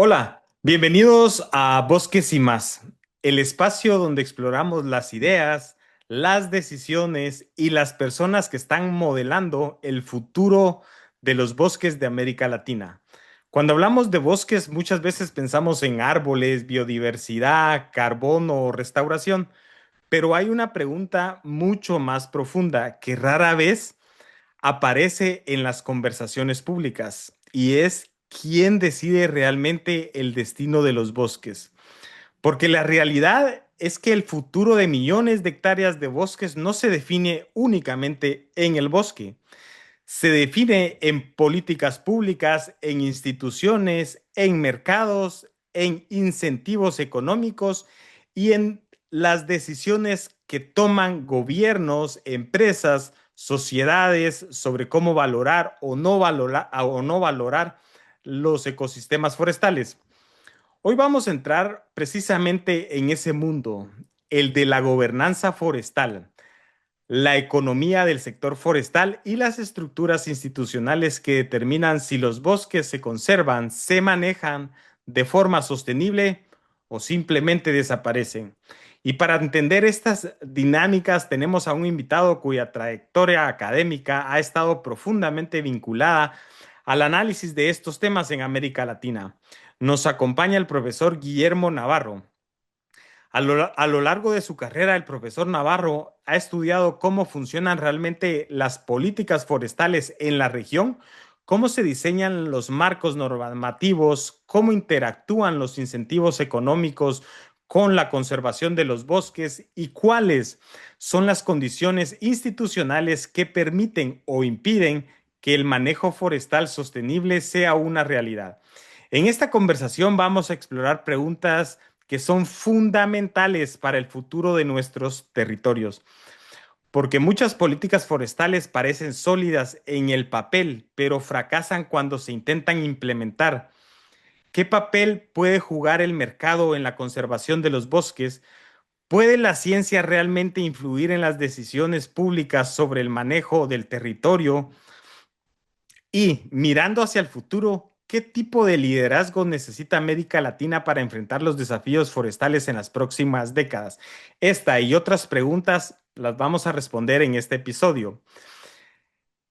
Hola, bienvenidos a Bosques y más, el espacio donde exploramos las ideas, las decisiones y las personas que están modelando el futuro de los bosques de América Latina. Cuando hablamos de bosques, muchas veces pensamos en árboles, biodiversidad, carbono o restauración, pero hay una pregunta mucho más profunda que rara vez aparece en las conversaciones públicas y es quién decide realmente el destino de los bosques. Porque la realidad es que el futuro de millones de hectáreas de bosques no se define únicamente en el bosque, se define en políticas públicas, en instituciones, en mercados, en incentivos económicos y en las decisiones que toman gobiernos, empresas, sociedades sobre cómo valorar o no valorar los ecosistemas forestales. Hoy vamos a entrar precisamente en ese mundo, el de la gobernanza forestal, la economía del sector forestal y las estructuras institucionales que determinan si los bosques se conservan, se manejan de forma sostenible o simplemente desaparecen. Y para entender estas dinámicas tenemos a un invitado cuya trayectoria académica ha estado profundamente vinculada al análisis de estos temas en América Latina. Nos acompaña el profesor Guillermo Navarro. A lo largo de su carrera, el profesor Navarro ha estudiado cómo funcionan realmente las políticas forestales en la región, cómo se diseñan los marcos normativos, cómo interactúan los incentivos económicos con la conservación de los bosques y cuáles son las condiciones institucionales que permiten o impiden que el manejo forestal sostenible sea una realidad. En esta conversación vamos a explorar preguntas que son fundamentales para el futuro de nuestros territorios, porque muchas políticas forestales parecen sólidas en el papel, pero fracasan cuando se intentan implementar. ¿Qué papel puede jugar el mercado en la conservación de los bosques? ¿Puede la ciencia realmente influir en las decisiones públicas sobre el manejo del territorio? Y mirando hacia el futuro, ¿qué tipo de liderazgo necesita América Latina para enfrentar los desafíos forestales en las próximas décadas? Esta y otras preguntas las vamos a responder en este episodio.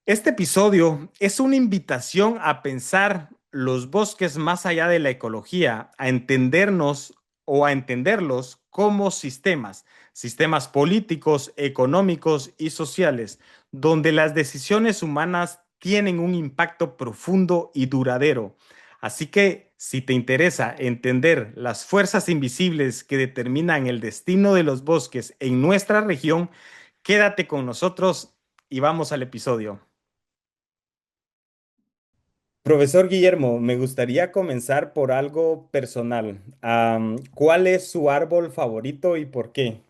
Este episodio es una invitación a pensar los bosques más allá de la ecología, a entendernos o a entenderlos como sistemas, sistemas políticos, económicos y sociales, donde las decisiones humanas tienen un impacto profundo y duradero. Así que, si te interesa entender las fuerzas invisibles que determinan el destino de los bosques en nuestra región, quédate con nosotros y vamos al episodio. Profesor Guillermo, me gustaría comenzar por algo personal. ¿Cuál es su árbol favorito y por qué?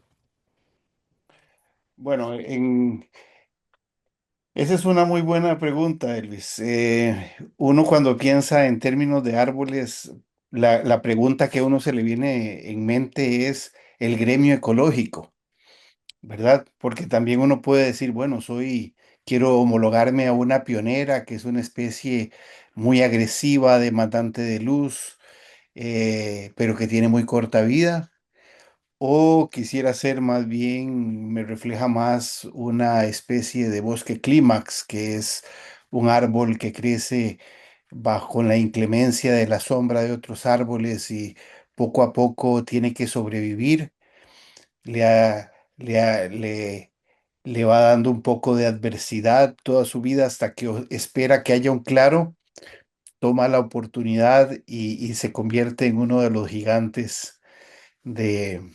Bueno, esa es una muy buena pregunta, Elvis. Uno cuando piensa en términos de árboles, la pregunta que a uno se le viene en mente es el gremio ecológico, ¿verdad? Porque también uno puede decir, bueno, quiero homologarme a una pionera, que es una especie muy agresiva, demandante de luz, pero que tiene muy corta vida. O quisiera ser más bien, me refleja más una especie de bosque clímax, que es un árbol que crece bajo la inclemencia de la sombra de otros árboles y poco a poco tiene que sobrevivir. Le, ha- le, ha- le, le va dando un poco de adversidad toda su vida hasta que espera que haya un claro, toma la oportunidad y se convierte en uno de los gigantes del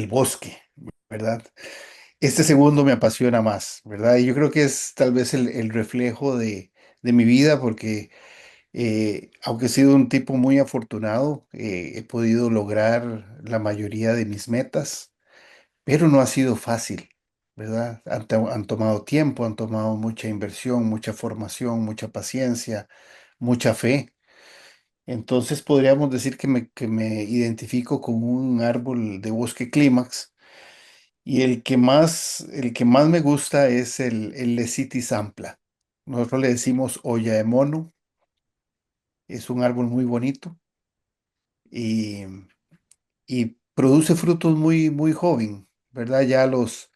bosque, ¿verdad? Este segundo me apasiona más, ¿verdad? Y yo creo que es tal vez el reflejo de mi vida, porque aunque he sido un tipo muy afortunado, he podido lograr la mayoría de mis metas, pero no ha sido fácil, ¿verdad? Han tomado tiempo, han tomado mucha inversión, mucha formación, mucha paciencia, mucha fe. Entonces podríamos decir que me identifico con un árbol de bosque clímax. Y el que más me gusta es el Lecitis ampla. Nosotros le decimos olla de mono Es un árbol muy bonito y, y produce frutos muy, muy joven, ¿verdad? Ya a los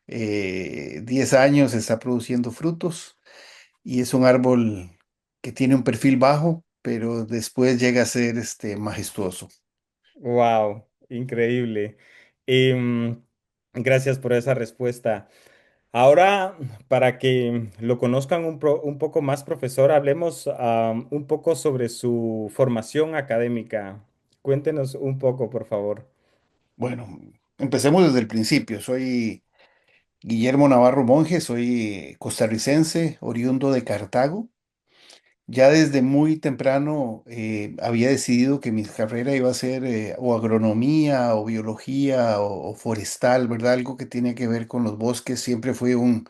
10 años está produciendo frutos y es un árbol que tiene un perfil bajo, pero después llega a ser majestuoso. Wow, increíble. Em, Gracias por esa respuesta. Ahora, para que lo conozcan un poco más, profesor, hablemos un poco sobre su formación académica. Cuéntenos un poco, por favor. Bueno, empecemos desde el principio. Soy Guillermo Navarro Monge, soy costarricense, oriundo de Cartago. Ya desde muy temprano había decidido que mi carrera iba a ser o agronomía o biología o forestal, ¿verdad? Algo que tiene que ver con los bosques. Siempre fui un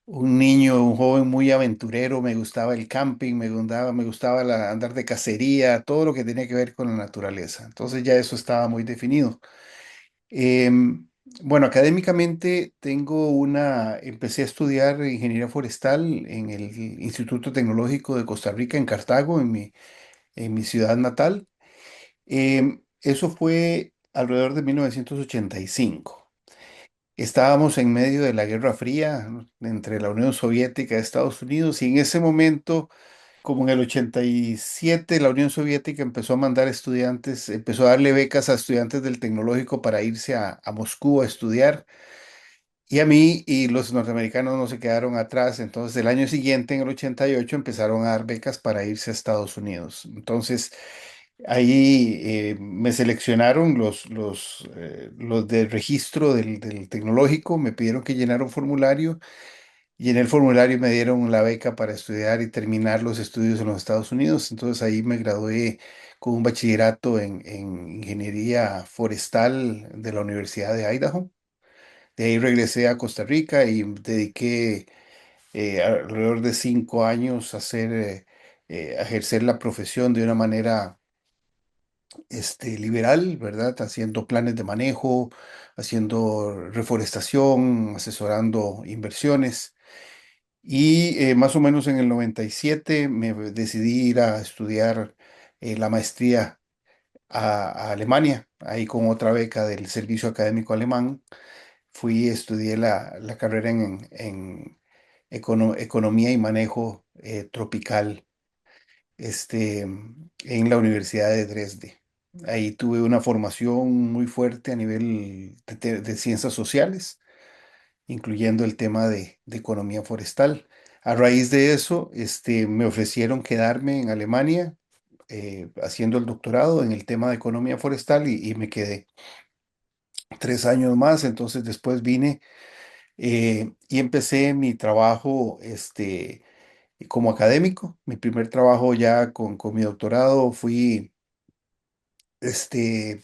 niño, un joven muy aventurero. Me gustaba el camping, me gustaba andar de cacería, todo lo que tenía que ver con la naturaleza. Entonces ya eso estaba muy definido. Em, bueno, académicamente empecé a estudiar ingeniería forestal en el Instituto Tecnológico de Costa Rica, en Cartago, en mi ciudad natal. Eso fue alrededor de 1985. Estábamos en medio de la Guerra Fría, ¿no?, entre la Unión Soviética y Estados Unidos, y en ese momento, como en el 87, la Unión Soviética empezó a mandar estudiantes, empezó a darle becas a estudiantes del tecnológico para irse a Moscú a estudiar. Y a mí y los norteamericanos no se quedaron atrás. Entonces, el año siguiente, en el 88, empezaron a dar becas para irse a Estados Unidos. Entonces, ahí me seleccionaron los de registro del tecnológico, me pidieron que llenara un formulario y en el formulario me dieron la beca para estudiar y terminar los estudios en los Estados Unidos. Entonces, ahí me gradué con un bachillerato en ingeniería forestal de la Universidad de Idaho. De ahí regresé a Costa Rica y dediqué alrededor de 5 años a ejercer la profesión de una manera liberal, ¿verdad? Haciendo planes de manejo, haciendo reforestación, asesorando inversiones. Y más o menos en el 97 me decidí ir a estudiar la maestría a Alemania, ahí con otra beca del Servicio Académico Alemán. Estudié la carrera en economía y manejo tropical en la Universidad de Dresde. Ahí tuve una formación muy fuerte a nivel de ciencias sociales, incluyendo el tema de economía forestal. A raíz de eso, me ofrecieron quedarme en Alemania haciendo el doctorado en el tema de economía forestal y me quedé 3 años más. Entonces después vine y empecé mi trabajo como académico. Mi primer trabajo ya con mi doctorado fui este,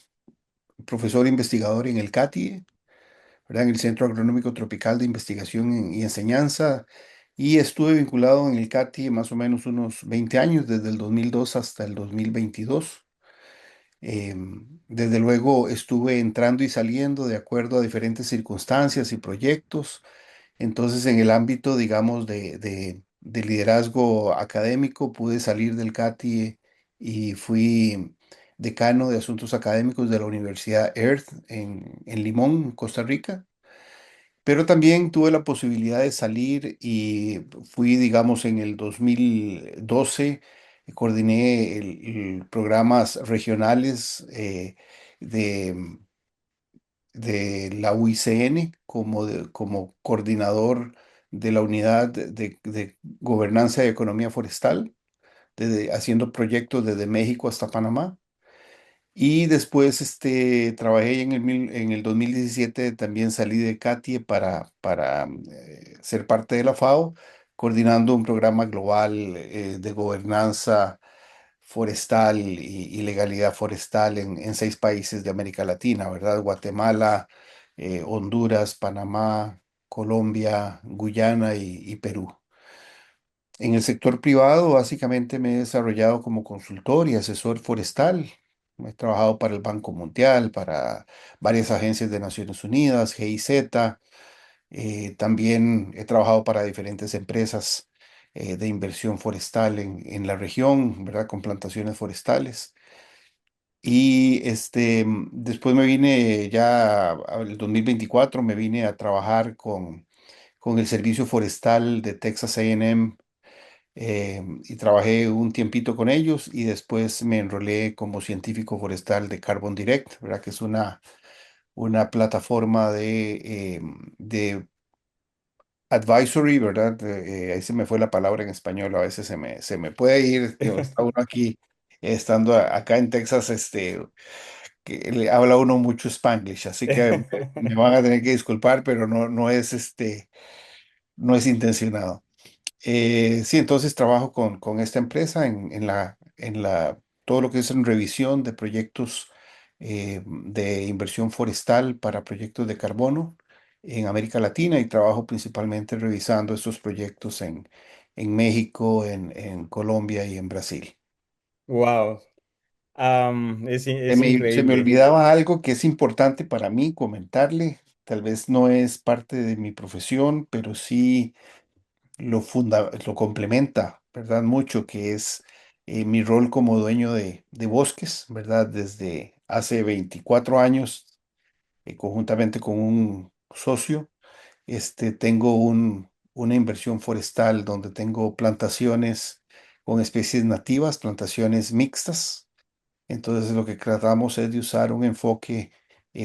profesor investigador en el CATIE, ¿verdad? En el Centro Agronómico Tropical de Investigación y Enseñanza. Y estuve vinculado en el CATIE más o menos unos 20 años, desde el 2002 hasta el 2022. Desde luego estuve entrando y saliendo de acuerdo a diferentes circunstancias y proyectos. Entonces, en el ámbito, digamos, de liderazgo académico, pude salir del CATI y fui decano de asuntos académicos de la Universidad Earth en Limón, Costa Rica. Pero también tuve la posibilidad de salir y fui, digamos, en el 2012, coordiné programas regionales de de la UICN como coordinador de la unidad de gobernanza y economía forestal, haciendo proyectos desde México hasta Panamá. Y después trabajé en el 2017, también salí de CATIE para ser parte de la FAO, coordinando un programa global de gobernanza forestal y legalidad forestal en 6 países de América Latina, ¿verdad? Guatemala, Honduras, Panamá, Colombia, Guyana y Perú. En el sector privado, básicamente me he desarrollado como consultor y asesor forestal. He trabajado para el Banco Mundial, para varias agencias de Naciones Unidas, GIZ. También he trabajado para diferentes empresas de inversión forestal en la región, ¿verdad? Con plantaciones forestales. Y después me vine ya, el 2024 me vine a trabajar con el Servicio Forestal de Texas A&M, y trabajé un tiempito con ellos y después me enrolé como científico forestal de Carbon Direct, ¿verdad? Que es una plataforma de advisory, ¿verdad? Ahí se me fue la palabra en español, a veces se me puede ir, digo, está uno aquí, estando acá en Texas, que le habla uno mucho Spanglish, así que me van a tener que disculpar, pero no es intencionado. Sí, entonces trabajo con esta empresa todo lo que es en revisión de proyectos de inversión forestal para proyectos de carbono en América Latina y trabajo principalmente revisando estos proyectos en México, en Colombia y en Brasil. Wow, Se es me, se me increíble. olvidaba algo que es importante para mí comentarle. Tal vez no es parte de mi profesión, pero sí lo complementa, ¿verdad? Mucho, que es mi rol como dueño de bosques, ¿verdad? Desde hace 24 años, conjuntamente con un socio, tengo una inversión forestal donde tengo plantaciones con especies nativas, plantaciones mixtas. Entonces lo que tratamos es de usar un enfoque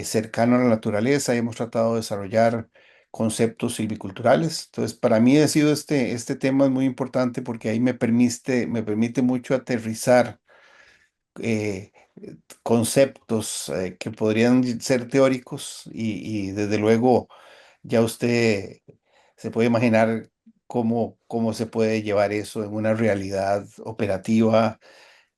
cercano a la naturaleza y hemos tratado de desarrollar conceptos silviculturales. Entonces para mí ha sido este tema es muy importante porque ahí me permite mucho aterrizar eh, conceptos que podrían ser teóricos y desde luego ya usted se puede imaginar cómo se puede llevar eso en una realidad operativa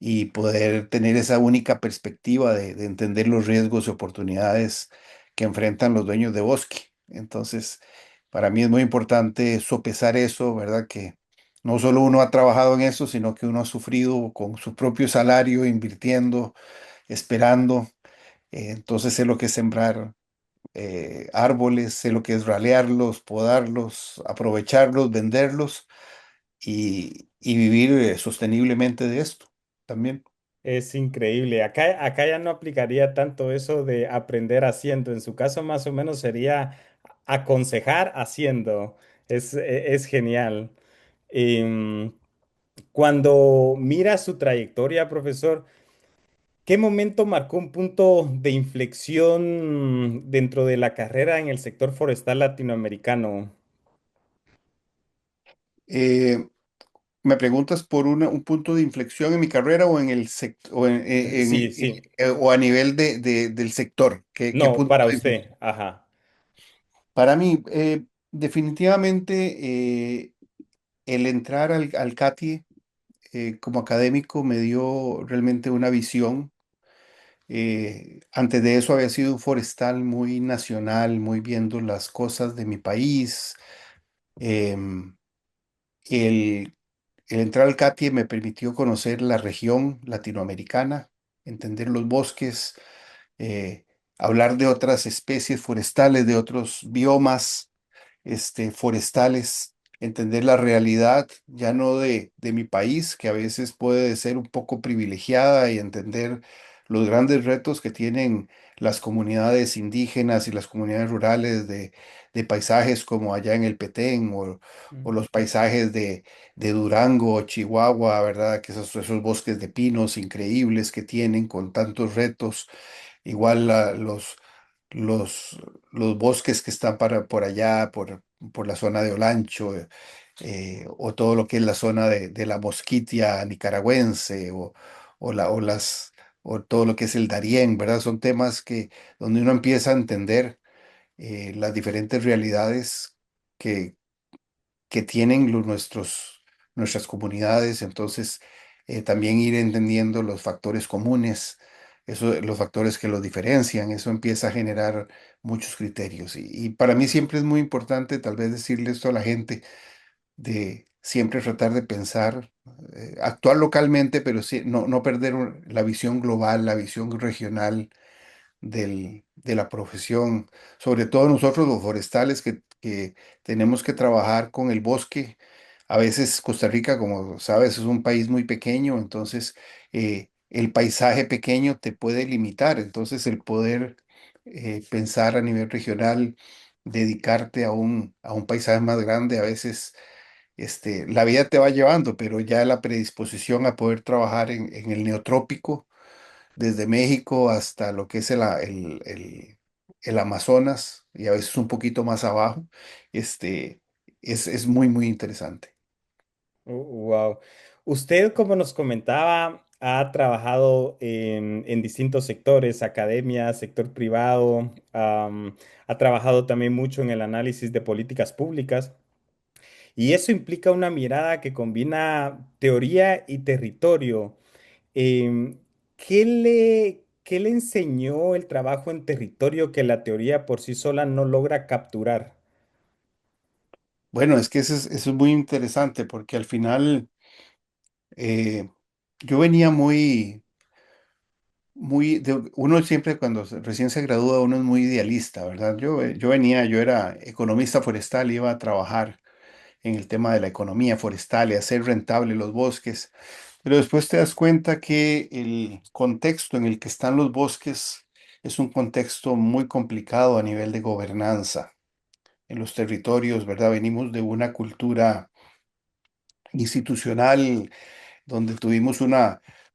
y poder tener esa única perspectiva de entender los riesgos y oportunidades que enfrentan los dueños de bosque. Entonces, para mí es muy importante sopesar eso, ¿verdad? Que no solo uno ha trabajado en eso, sino que uno ha sufrido con su propio salario, invirtiendo, esperando. Entonces sé lo que es sembrar árboles, sé lo que es ralearlos, podarlos, aprovecharlos, venderlos y vivir sosteniblemente de esto también. Es increíble. Acá ya no aplicaría tanto eso de aprender haciendo. En su caso, más o menos sería aconsejar haciendo. Es genial. Em, Cuando mira su trayectoria, profesor, ¿qué momento marcó un punto de inflexión dentro de la carrera en el sector forestal latinoamericano? Eh, ¿Me preguntas por un punto de inflexión en mi carrera o en el o, Sí, sí. o a nivel del sector? ¿Qué No, punto para de inflexión? usted. Ajá. Para mí, definitivamente, el entrar al CATIE como académico me dio realmente una visión. Antes de eso había sido un forestal muy nacional, muy viendo las cosas de mi país. Em, el El entrar al CATIE me permitió conocer la región latinoamericana, entender los bosques, eh, hablar de otras especies forestales, de otros biomas forestales, entender la realidad ya no de mi país, que a veces puede ser un poco privilegiada, y entender los grandes retos que tienen las comunidades indígenas y las comunidades rurales de paisajes como allá en el Petén o los paisajes de Durango o Chihuahua, ¿verdad? Que esos bosques de pinos increíbles que tienen con tantos retos. Igual los, los bosques que están por allá, por la zona de Olancho, o todo lo que es la zona de la Mosquitia nicaragüense, o todo lo que es el Darién, ¿verdad? Son temas donde uno empieza a entender las diferentes realidades que, que tienen nuestras comunidades. Entonces también ir entendiendo los factores comunes, los factores que los diferencian. Eso empieza a generar muchos criterios. Y para mí siempre es muy importante tal vez decirle esto a la gente, de siempre tratar de pensar, actuar localmente, pero sí, no perder la visión global, la visión regional de la profesión, sobre todo nosotros los forestales que tenemos que trabajar con el bosque A veces Costa Rica, como sabes, es un país muy pequeño, entonces el paisaje pequeño te puede limitar. Entonces el poder pensar a nivel regional, dedicarte a un paisaje más grande, a veces la vida te va llevando, pero ya la predisposición a poder trabajar en el neotrópico, desde México hasta lo que es el Amazonas y a veces un poquito más abajo, es muy, muy interesante. Wow. Usted, como nos comentaba, ha trabajado en distintos sectores, academia, sector privado, ha trabajado también mucho en el análisis de políticas públicas y eso implica una mirada que combina teoría y territorio. Em, qué le enseñó el trabajo en territorio que la teoría por sí sola no logra capturar? Bueno, es que eso es muy interesante porque al final eh, yo venía uno siempre cuando recién se gradúa, uno es muy idealista, ¿verdad? Yo era economista forestal, iba a trabajar en el tema de la economía forestal y hacer rentable los bosques, pero después te das cuenta que el contexto en el que están los bosques es un contexto muy complicado a nivel de gobernanza en los territorios, ¿verdad? Venimos de una cultura institucional donde tuvimos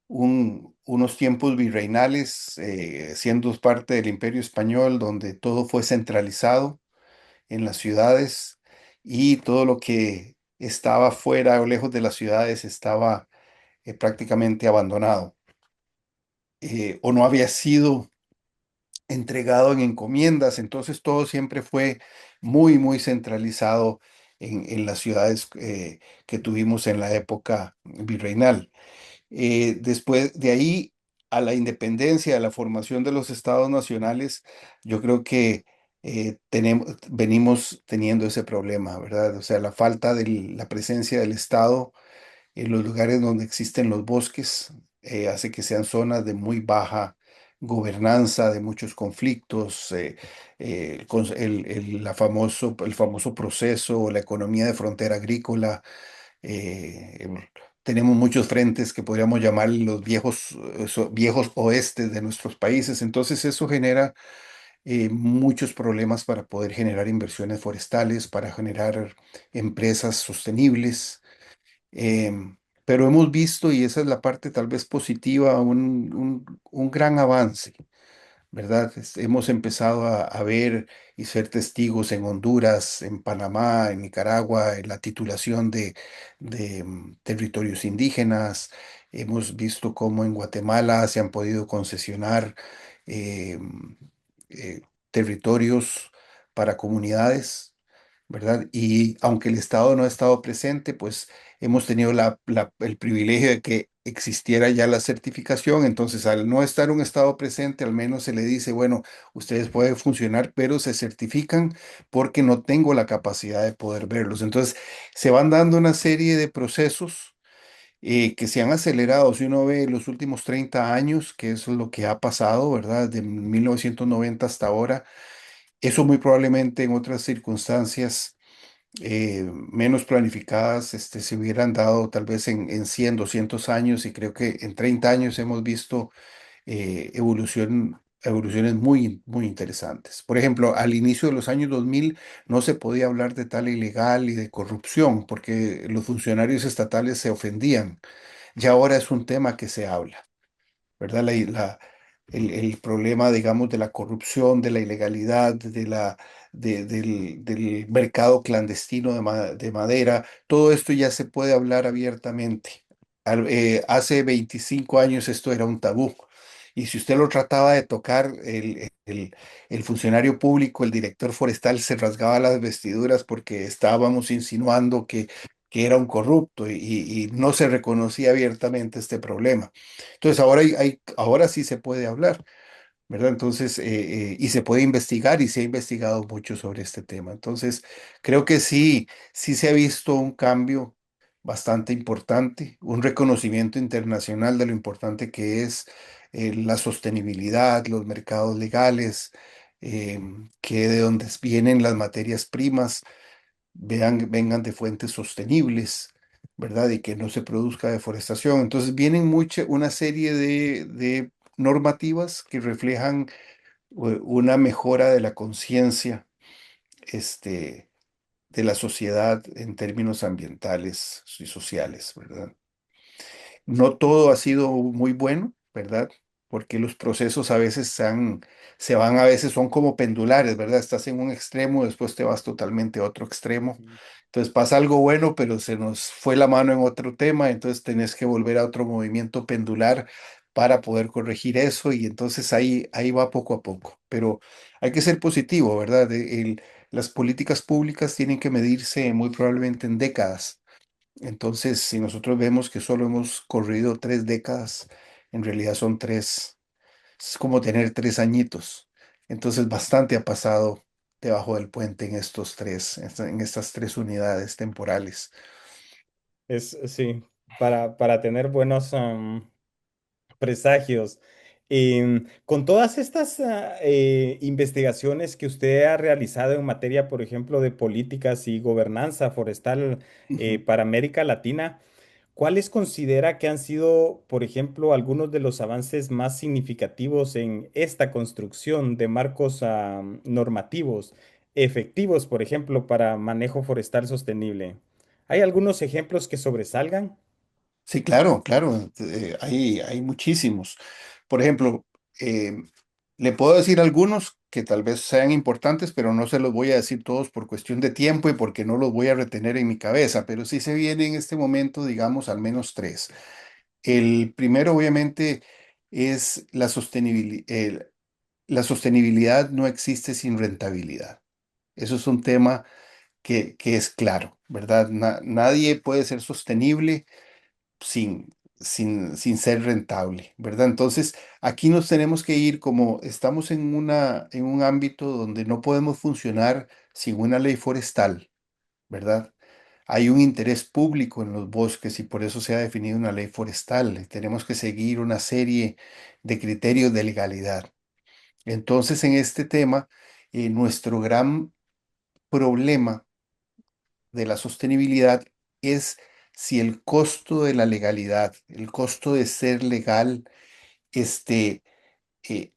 unos tiempos virreinales, siendo parte del Imperio Español, donde todo fue centralizado en las ciudades y todo lo que estaba fuera o lejos de las ciudades estaba prácticamente abandonado, o no había sido entregado en encomiendas, entonces todo siempre fue muy, muy centralizado en las ciudades que tuvimos en la época virreinal. Después de ahí a la independencia, a la formación de los estados nacionales, yo creo que venimos teniendo ese problema, ¿verdad? O sea, la falta de la presencia del Estado en los lugares donde existen los bosques hace que sean zonas de muy baja gobernanza, de muchos conflictos, el famoso proceso, la economía de frontera agrícola. Tenemos muchos frentes que podríamos llamar los viejos oestes de nuestros países, entonces eso genera muchos problemas para poder generar inversiones forestales, para generar empresas sostenibles. Pero hemos visto, y esa es la parte tal vez positiva, un gran avance, ¿verdad? Hemos empezado a ver y ser testigos en Honduras, en Panamá, en Nicaragua, en la titulación de territorios indígenas. Hemos visto cómo en Guatemala se han podido concesionar eh, eh, territorios para comunidades, ¿verdad? Y aunque el Estado no ha estado presente, pues hemos tenido el privilegio de que existiera ya la certificación. Entonces, al no estar un Estado presente, al menos se le dice, bueno, ustedes pueden funcionar, pero se certifican porque no tengo la capacidad de poder verlos. Entonces, se van dando una serie de procesos que se han acelerado. Si uno ve los últimos 30 años, que eso es lo que ha pasado, ¿verdad? De 1990 hasta ahora, eso muy probablemente en otras circunstancias menos planificadas, se hubieran dado tal vez en 100 200 años, y creo que en 30 años hemos visto evoluciones muy, muy interesantes. Por ejemplo, al inicio de los años 2000 no se podía hablar de tal ilegal y de corrupción porque los funcionarios estatales se ofendían. Ya ahora es un tema que se habla. ¿Verdad? El problema, digamos, de la corrupción, de la ilegalidad, del mercado clandestino de madera, todo esto ya se puede hablar abiertamente. Hace 25 años esto era un tabú. Y si usted lo trataba de tocar, el funcionario público, el director forestal, se rasgaba las vestiduras porque estábamos insinuando que era un corrupto y no se reconocía abiertamente este problema. Entonces ahora sí se puede hablar, ¿verdad? Entonces, y se puede investigar y se ha investigado mucho sobre este tema. Entonces, creo que sí, sí se ha visto un cambio bastante importante, un reconocimiento internacional de lo importante que es la sostenibilidad, los mercados legales, que de donde vienen las materias primas. vengan de fuentes sostenibles, ¿verdad? Y que no se produzca deforestación. Entonces vienen una serie de normativas que reflejan una mejora de la conciencia, este, de la sociedad en términos ambientales y sociales, ¿verdad? No todo ha sido muy bueno, ¿verdad? Porque los procesos a veces se van, a veces son como pendulares, ¿verdad? Estás en un extremo, después te vas totalmente a otro extremo. Ujú. Entonces pasa algo bueno, pero se nos fue la mano en otro tema, entonces tenés que volver a otro movimiento pendular para poder corregir eso y entonces ahí va poco a poco. Pero hay que ser positivo, ¿verdad? Las políticas públicas tienen que medirse muy probablemente en décadas. Entonces, si nosotros vemos que solo hemos corrido 3 décadas, en realidad son tres, es como tener 3 añitos. Entonces, bastante ha pasado debajo del puente en en estas 3 unidades temporales. Sí, para tener buenos presagios. Con todas estas investigaciones que usted ha realizado en materia, por ejemplo, de políticas y gobernanza forestal Ujú. para América Latina, ¿cuáles considera que han sido, por ejemplo, algunos de los avances más significativos en esta construcción de marcos normativos efectivos, por ejemplo, para manejo forestal sostenible? ¿Hay algunos ejemplos que sobresalgan? Sí, claro, claro, hay muchísimos. Por ejemplo, eh, le puedo decir algunos que tal vez sean importantes, pero no se los voy a decir todos por cuestión de tiempo y porque no los voy a retener en mi cabeza, pero sí se viene en este momento, digamos, al menos tres. El primero, obviamente, es la sostenibilidad. La sostenibilidad no existe sin rentabilidad. Eso es un tema que es claro, ¿verdad? Nadie puede ser sostenible sin ser rentable, ¿verdad? Entonces, aquí nos tenemos que ir como estamos en un ámbito donde no podemos funcionar sin una ley forestal, ¿verdad? Hay un interés público en los bosques y por eso se ha definido una ley forestal. Tenemos que seguir una serie de criterios de legalidad. Entonces, en este tema, nuestro gran problema de la sostenibilidad es si el costo de la legalidad, el costo de ser legal, este,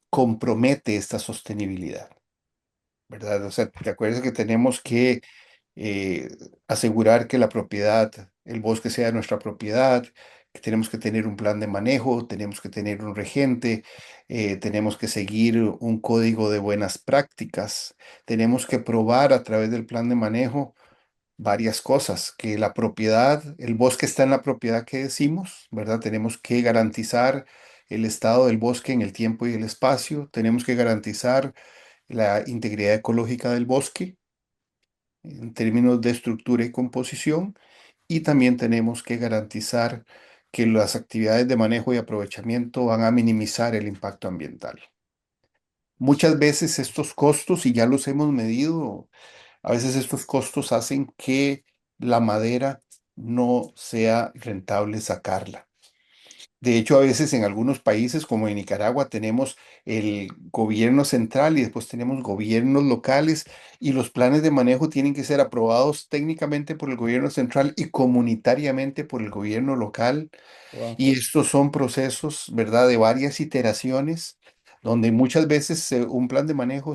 compromete esta sostenibilidad, ¿verdad? O sea, ¿te acuerdas que tenemos que eh, asegurar que la propiedad, el bosque sea nuestra propiedad, que tenemos que tener un plan de manejo, tenemos que tener un regente, tenemos que seguir un código de buenas prácticas, tenemos que probar a través del plan de manejo varias cosas, que la propiedad, el bosque está en la propiedad que decimos, ¿verdad? Tenemos que garantizar el estado del bosque en el tiempo y el espacio, tenemos que garantizar la integridad ecológica del bosque en términos de estructura y composición, y también tenemos que garantizar que las actividades de manejo y aprovechamiento van a minimizar el impacto ambiental. Muchas veces estos costos, y ya los hemos medido, a veces estos costos hacen que la madera no sea rentable sacarla. De hecho, a veces en algunos países, como en Nicaragua, tenemos el gobierno central y después tenemos gobiernos locales y los planes de manejo tienen que ser aprobados técnicamente por el gobierno central y comunitariamente por el gobierno local. Wow. Y estos son procesos, ¿verdad?, de varias iteraciones, donde muchas veces un plan de manejo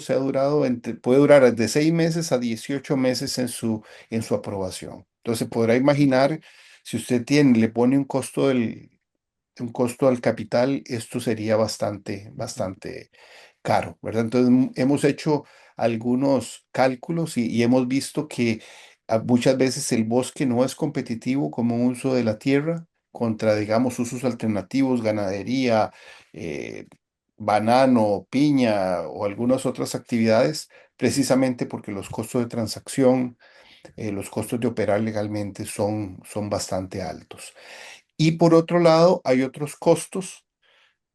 puede durar de 6 meses a 18 meses en su aprobación. Entonces, podrá imaginar, si usted le pone un costo al capital, esto sería bastante caro, ¿verdad? Entonces, hemos hecho algunos cálculos y hemos visto que muchas veces el bosque no es competitivo como un uso de la tierra contra, digamos, usos alternativos, ganadería, eh, banano, piña o algunas otras actividades, precisamente porque los costos de transacción, los costos de operar legalmente son bastante altos. Y por otro lado, hay otros costos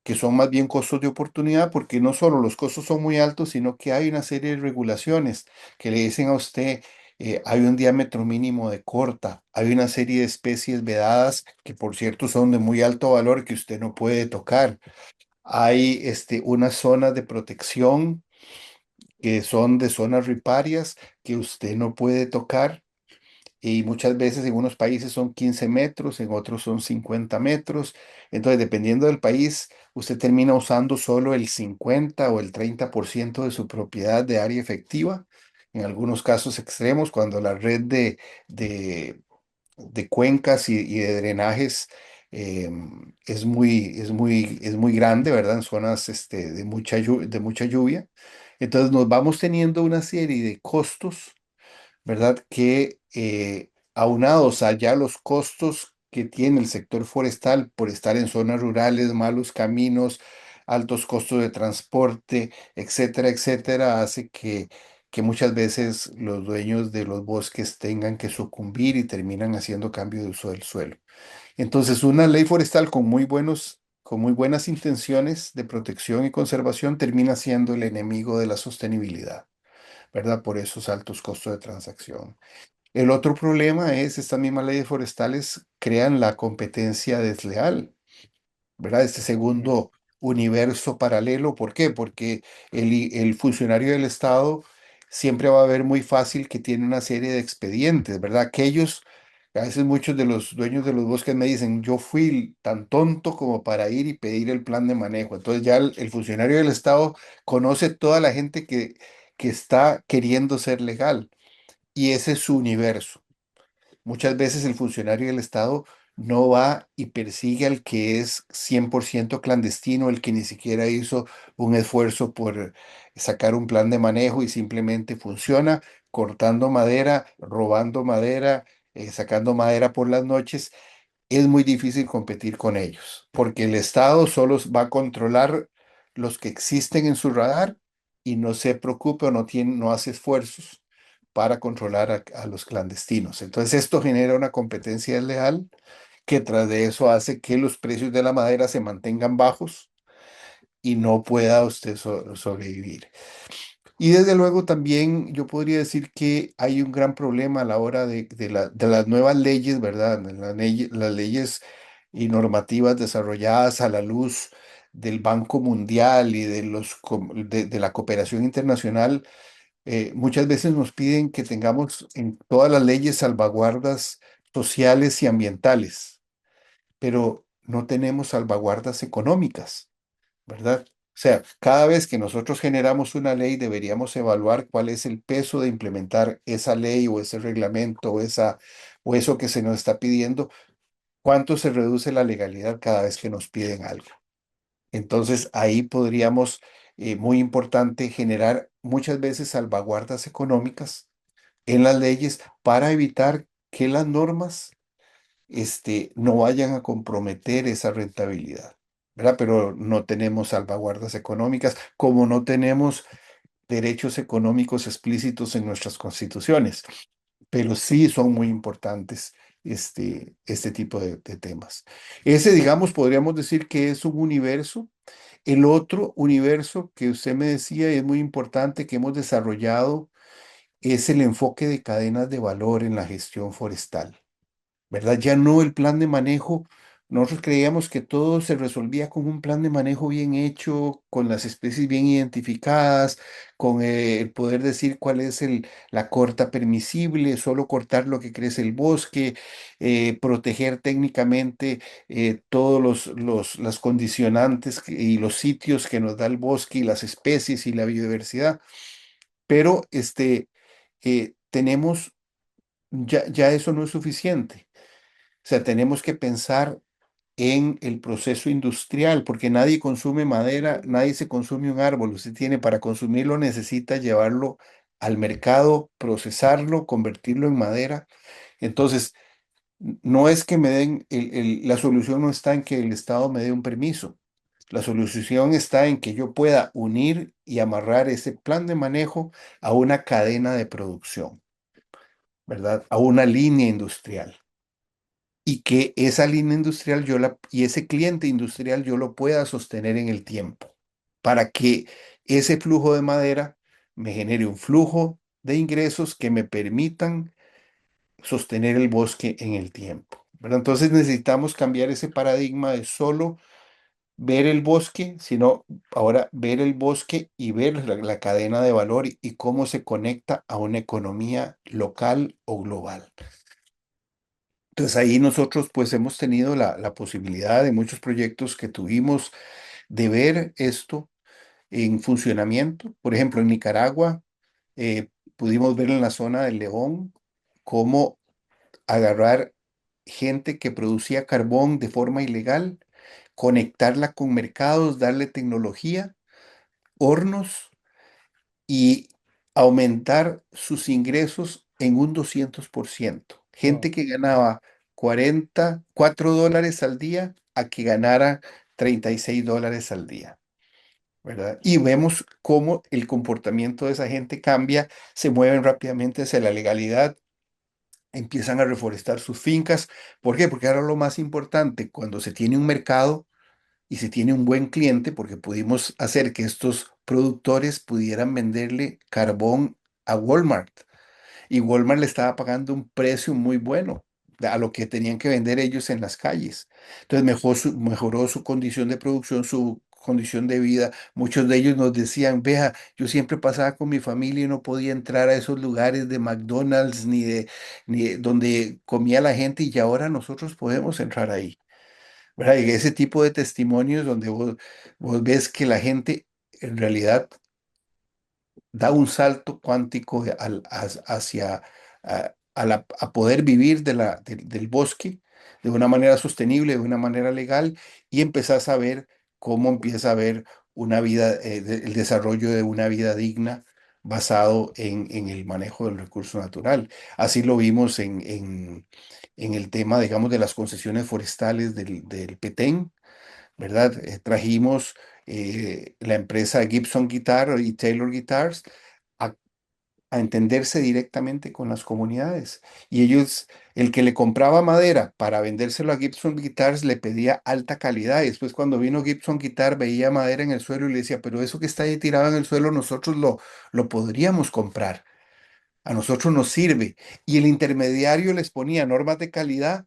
que son más bien costos de oportunidad, porque no solo los costos son muy altos, sino que hay una serie de regulaciones que le dicen a usted, hay un diámetro mínimo de corta, hay una serie de especies vedadas que por cierto son de muy alto valor que usted no puede tocar. Hay unas zonas de protección que son de zonas riparias que usted no puede tocar. y muchas veces en unos países son 15 metros, en otros son 50 metros. Entonces, dependiendo del país, usted termina usando solo el 50 o el 30% de su propiedad de área efectiva. En algunos casos extremos, cuando la red de, de cuencas y de drenajes es muy grande, ¿verdad? En zonas de mucha lluvia. Entonces nos vamos teniendo una serie de costos, ¿verdad? Que aunados a ya los costos que tiene el sector forestal por estar en zonas rurales, malos caminos, altos costos de transporte, etcétera, etcétera, hace que muchas veces los dueños de los bosques tengan que sucumbir y terminan haciendo cambio de uso del suelo. Entonces, una ley forestal con muy buenas intenciones de protección y conservación termina siendo el enemigo de la sostenibilidad, ¿verdad? Por esos altos costos de transacción. El otro problema es, estas mismas leyes forestales crean la competencia desleal, ¿verdad? Este segundo universo paralelo. ¿Por qué? Porque el funcionario del Estado siempre va a ver muy fácil que tiene una serie de expedientes, ¿verdad? A veces muchos de los dueños de los bosques me dicen, yo fui tan tonto como para ir y pedir el plan de manejo. Entonces ya el funcionario del Estado conoce toda la gente que está queriendo ser legal y ese es su universo. Muchas veces el funcionario del Estado no va y persigue al que es 100% clandestino, el que ni siquiera hizo un esfuerzo por sacar un plan de manejo y simplemente funciona cortando madera, robando madera, sacando madera por las noches. Es muy difícil competir con ellos, porque el Estado solo va a controlar los que existen en su radar y no se preocupa o no hace esfuerzos para controlar a los clandestinos. Entonces esto genera una competencia desleal que tras de eso hace que los precios de la madera se mantengan bajos y no pueda usted sobrevivir. Y desde luego también yo podría decir que hay un gran problema a la hora de las nuevas leyes, ¿verdad? Las leyes y normativas desarrolladas a la luz del Banco Mundial y de la cooperación internacional. Muchas veces nos piden que tengamos en todas las leyes salvaguardas sociales y ambientales, pero no tenemos salvaguardas económicas, ¿verdad? O sea, cada vez que nosotros generamos una ley, deberíamos evaluar cuál es el peso de implementar esa ley o ese reglamento o eso que se nos está pidiendo, cuánto se reduce la legalidad cada vez que nos piden algo. Entonces, ahí podríamos, muy importante, generar muchas veces salvaguardas económicas en las leyes para evitar que las normas no vayan a comprometer esa rentabilidad, ¿verdad? Pero no tenemos salvaguardas económicas, como no tenemos derechos económicos explícitos en nuestras constituciones, pero sí son muy importantes este tipo de temas. Ese, digamos, podríamos decir que es un universo. El otro universo que usted me decía y es muy importante que hemos desarrollado es el enfoque de cadenas de valor en la gestión forestal. ¿Verdad? Ya no el plan de manejo. Nosotros creíamos que todo se resolvía con un plan de manejo bien hecho, con las especies bien identificadas, con el poder decir cuál es la corta permisible, solo cortar lo que crece el bosque, proteger técnicamente todos las condicionantes y los sitios que nos da el bosque y las especies y la biodiversidad. Pero tenemos, ya eso no es suficiente. O sea, tenemos que pensar en el proceso industrial, porque nadie consume madera, nadie se consume un árbol. Usted tiene para consumirlo, necesita llevarlo al mercado, procesarlo, convertirlo en madera. Entonces, no es que me den, la solución no está en que el Estado me dé un permiso. La solución está en que yo pueda unir y amarrar ese plan de manejo a una cadena de producción, ¿verdad? A una línea industrial y que esa línea industrial y ese cliente industrial yo lo pueda sostener en el tiempo para que ese flujo de madera me genere un flujo de ingresos que me permitan sostener el bosque en el tiempo, ¿verdad? Entonces necesitamos cambiar ese paradigma de solo ver el bosque, sino ahora ver el bosque y ver la cadena de valor y cómo se conecta a una economía local o global. Entonces ahí nosotros pues hemos tenido la posibilidad de muchos proyectos que tuvimos de ver esto en funcionamiento. Por ejemplo, en Nicaragua pudimos ver en la zona del León cómo agarrar gente que producía carbón de forma ilegal, conectarla con mercados, darle tecnología, hornos y aumentar sus ingresos en un 200%. Wow. Gente que ganaba $44 al día a que ganara $36 al día. ¿Verdad? Y vemos cómo el comportamiento de esa gente cambia, se mueven rápidamente hacia la legalidad, empiezan a reforestar sus fincas. ¿Por qué? Porque ahora lo más importante, cuando se tiene un mercado y se tiene un buen cliente, porque pudimos hacer que estos productores pudieran venderle carbón a Walmart y Walmart le estaba pagando un precio muy bueno a lo que tenían que vender ellos en las calles. Entonces mejoró su condición de producción, su condición de vida. Muchos de ellos nos decían, vea, yo siempre pasaba con mi familia y no podía entrar a esos lugares de McDonald's ni donde comía la gente y ya ahora nosotros podemos entrar ahí. ¿Verdad? Y ese tipo de testimonios donde vos ves que la gente en realidad da un salto cuántico hacia a poder vivir del bosque de una manera sostenible, de una manera legal, y empezás a ver cómo empieza a haber una vida, el desarrollo de una vida digna basado en el manejo del recurso natural. Así lo vimos en el tema, digamos, de las concesiones forestales del Petén, ¿verdad? Trajimos la empresa Gibson Guitar y Taylor Guitars a, a entenderse directamente con las comunidades. Y ellos, el que le compraba madera para vendérselo a Gibson Guitars, le pedía alta calidad. Y después cuando vino Gibson Guitar, veía madera en el suelo y le decía, pero eso que está ahí tirado en el suelo, nosotros lo podríamos comprar. A nosotros nos sirve. Y el intermediario les ponía normas de calidad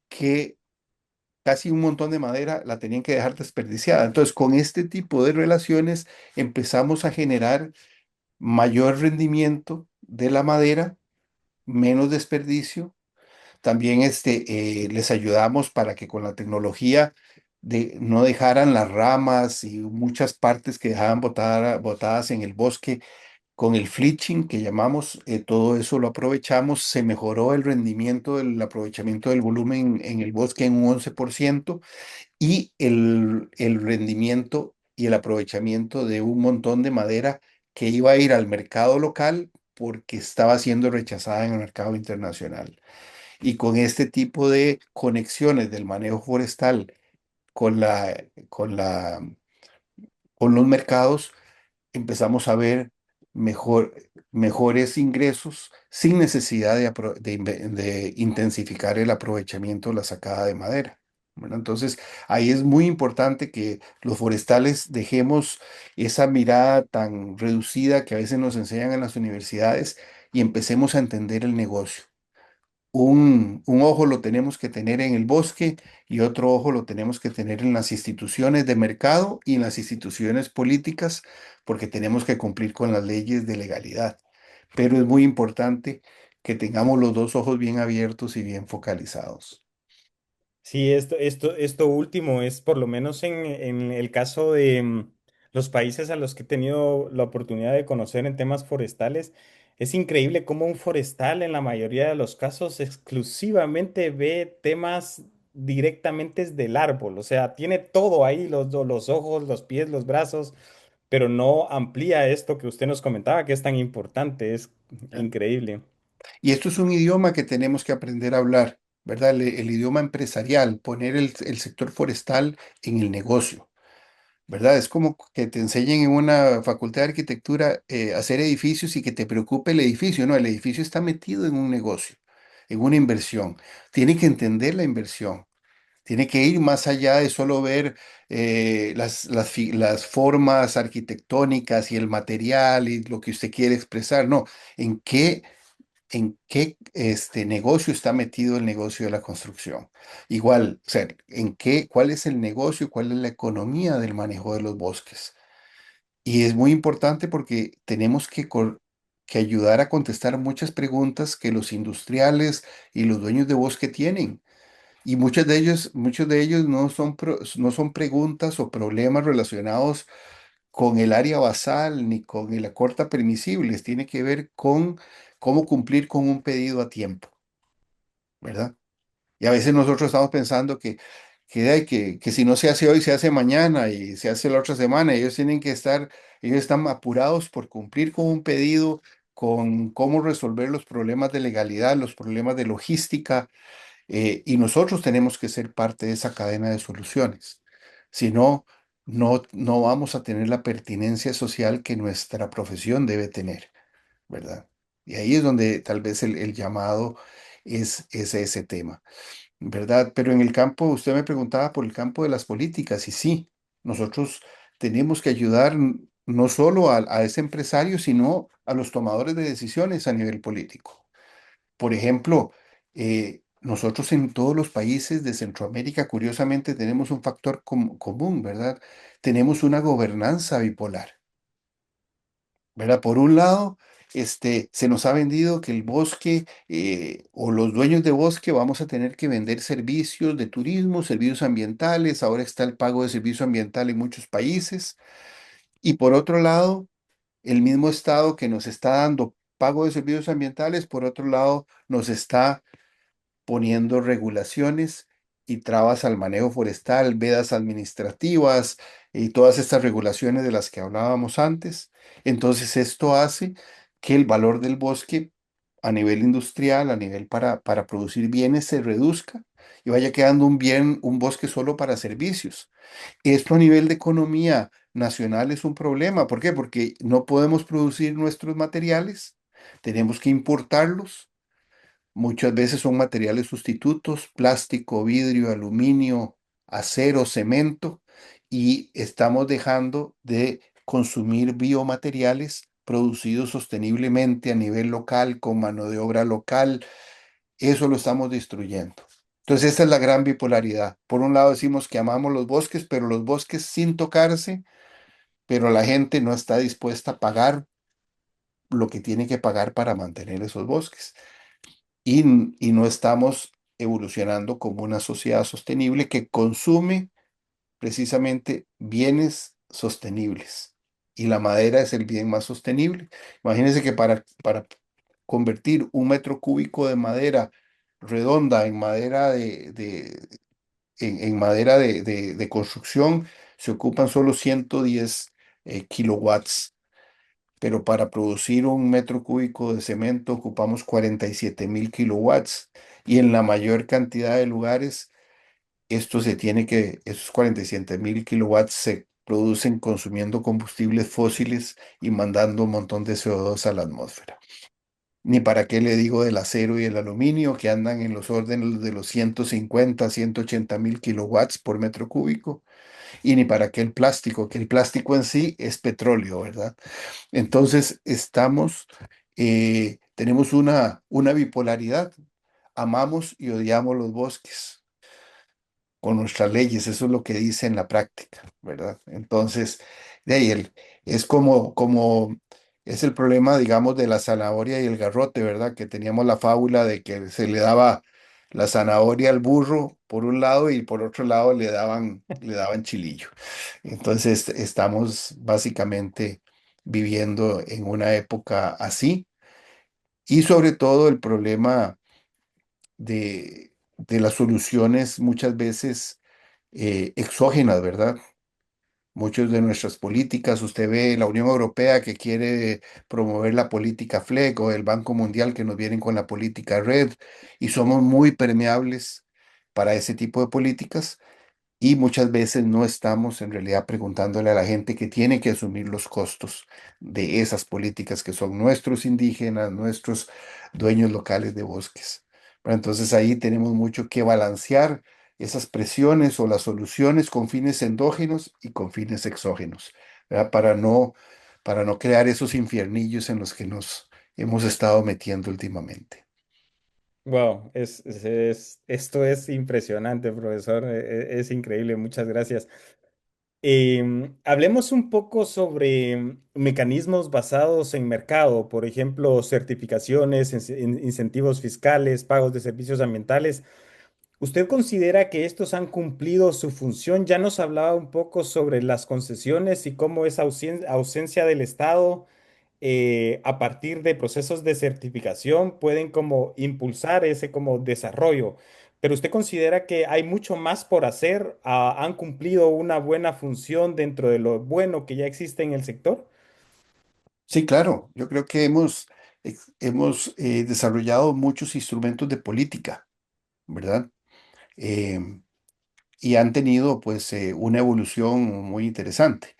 que casi un montón de madera la tenían que dejar desperdiciada. Entonces, con este tipo de relaciones empezamos a generar mayor rendimiento de la madera, menos desperdicio. También les ayudamos para que con la tecnología no dejaran las ramas y muchas partes que dejaban botadas en el bosque. Con el flitching que llamamos, todo eso lo aprovechamos, se mejoró el rendimiento del aprovechamiento del volumen en el bosque en un 11% y el rendimiento y el aprovechamiento de un montón de madera que iba a ir al mercado local porque estaba siendo rechazada en el mercado internacional. Y con este tipo de conexiones del manejo forestal con con con los mercados, empezamos a ver mejor, mejores ingresos sin necesidad de intensificar el aprovechamiento de la sacada de madera. Bueno, entonces, ahí es muy importante que los forestales dejemos esa mirada tan reducida que a veces nos enseñan en las universidades y empecemos a entender el negocio. Un ojo lo tenemos que tener en el bosque y otro ojo lo tenemos que tener en las instituciones de mercado y en las instituciones políticas, porque tenemos que cumplir con las leyes de legalidad. Pero es muy importante que tengamos los dos ojos bien abiertos y bien focalizados. Sí, esto último es por lo menos en el caso de los países a los que he tenido la oportunidad de conocer en temas forestales. Es increíble cómo un forestal en la mayoría de los casos exclusivamente ve temas directamente del árbol. O sea, tiene todo ahí, los ojos, los pies, los brazos, pero no amplía esto que usted nos comentaba que es tan importante. Es ¿Ya? increíble. Y esto es un idioma que tenemos que aprender a hablar, ¿verdad? El idioma empresarial, poner el sector forestal en el negocio. ¿Verdad? Es como que te enseñen en una facultad de arquitectura a hacer edificios y que te preocupe el edificio, ¿no? El edificio está metido en un negocio, en una inversión. Tiene que entender la inversión. Tiene que ir más allá de solo ver las formas arquitectónicas y el material y lo que usted quiere expresar. No, en qué negocio está metido el negocio de la construcción. Igual, o sea, cuál es el negocio, cuál es la economía del manejo de los bosques. Y es muy importante porque tenemos que ayudar a contestar muchas preguntas que los industriales y los dueños de bosque tienen. Y muchos de ellos no son preguntas o problemas relacionados con el área basal ni con el corta permisibles. Tiene que ver con cómo cumplir con un pedido a tiempo, ¿verdad? Y a veces nosotros estamos pensando que si no se hace hoy, se hace mañana y se hace la otra semana. Ellos están apurados por cumplir con un pedido, con cómo resolver los problemas de legalidad, los problemas de logística, y nosotros tenemos que ser parte de esa cadena de soluciones. Si no, no vamos a tener la pertinencia social que nuestra profesión debe tener, ¿verdad? Y ahí es donde tal vez el llamado es ese tema. ¿Verdad? Pero en el campo, usted me preguntaba por el campo de las políticas, y sí, nosotros tenemos que ayudar no solo a ese empresario, sino a los tomadores de decisiones a nivel político. Por ejemplo, nosotros en todos los países de Centroamérica, curiosamente, tenemos un factor común, ¿verdad? Tenemos una gobernanza bipolar. ¿Verdad? Por un lado, se nos ha vendido que el bosque o los dueños de bosque vamos a tener que vender servicios de turismo, servicios ambientales. Ahora está el pago de servicio ambiental en muchos países. Y por otro lado, el mismo Estado que nos está dando pago de servicios ambientales, por otro lado, nos está poniendo regulaciones y trabas al manejo forestal, vedas administrativas y todas estas regulaciones de las que hablábamos antes. Entonces, esto hace que el valor del bosque a nivel industrial, a nivel para producir bienes, se reduzca y vaya quedando un bosque solo para servicios. Esto a nivel de economía nacional es un problema. ¿Por qué? Porque no podemos producir nuestros materiales, tenemos que importarlos. Muchas veces son materiales sustitutos, plástico, vidrio, aluminio, acero, cemento, y estamos dejando de consumir biomateriales producidos sosteniblemente a nivel local, con mano de obra local. Eso lo estamos destruyendo. Entonces, esta es la gran bipolaridad. Por un lado decimos que amamos los bosques, pero los bosques sin tocarse, pero la gente no está dispuesta a pagar lo que tiene que pagar para mantener esos bosques y no estamos evolucionando como una sociedad sostenible que consume precisamente bienes sostenibles. Y la madera es el bien más sostenible. Imagínense que para convertir un metro cúbico de madera redonda en madera en madera de construcción se ocupan solo 110 kilowatts, pero para producir un metro cúbico de cemento ocupamos 47.000 kilowatts, y en la mayor cantidad de lugares esos 47.000 kilowatts se producen consumiendo combustibles fósiles y mandando un montón de CO2 a la atmósfera. Ni para qué le digo del acero y el aluminio, que andan en los órdenes de los 150, 180.000 kilowatts por metro cúbico, y ni para qué el plástico, que el plástico en sí es petróleo, ¿verdad? Entonces, tenemos una bipolaridad. Amamos y odiamos los bosques con nuestras leyes, eso es lo que dice en la práctica, ¿verdad? Entonces, de ahí es es el problema, digamos, de la zanahoria y el garrote, ¿verdad? Que teníamos la fábula de que se le daba la zanahoria al burro por un lado y por otro lado le daban chilillo. Entonces, estamos básicamente viviendo en una época así, y sobre todo el problema de las soluciones muchas veces exógenas, ¿verdad? Muchas de nuestras políticas, usted ve la Unión Europea que quiere promover la política FLEC, o el Banco Mundial que nos vienen con la política RED, y somos muy permeables para ese tipo de políticas. Y muchas veces no estamos en realidad preguntándole a la gente que tiene que asumir los costos de esas políticas, que son nuestros indígenas, nuestros dueños locales de bosques. Bueno, entonces ahí tenemos mucho que balancear esas presiones o las soluciones con fines endógenos y con fines exógenos, ¿verdad? Para no crear esos infiernillos en los que nos hemos estado metiendo últimamente. Wow, esto es impresionante, profesor. Es increíble. Muchas gracias. Hablemos un poco sobre mecanismos basados en mercado, por ejemplo, certificaciones, incentivos fiscales, pagos de servicios ambientales. ¿Usted considera que estos han cumplido su función? Ya nos hablaba un poco sobre las concesiones y cómo esa ausencia del Estado a partir de procesos de certificación pueden como impulsar ese como desarrollo. Pero ¿usted considera que hay mucho más por hacer? ¿Han cumplido una buena función dentro de lo bueno que ya existe en el sector? Sí, claro, yo creo que hemos desarrollado muchos instrumentos de política, ¿verdad? Em, y han tenido pues una evolución muy interesante.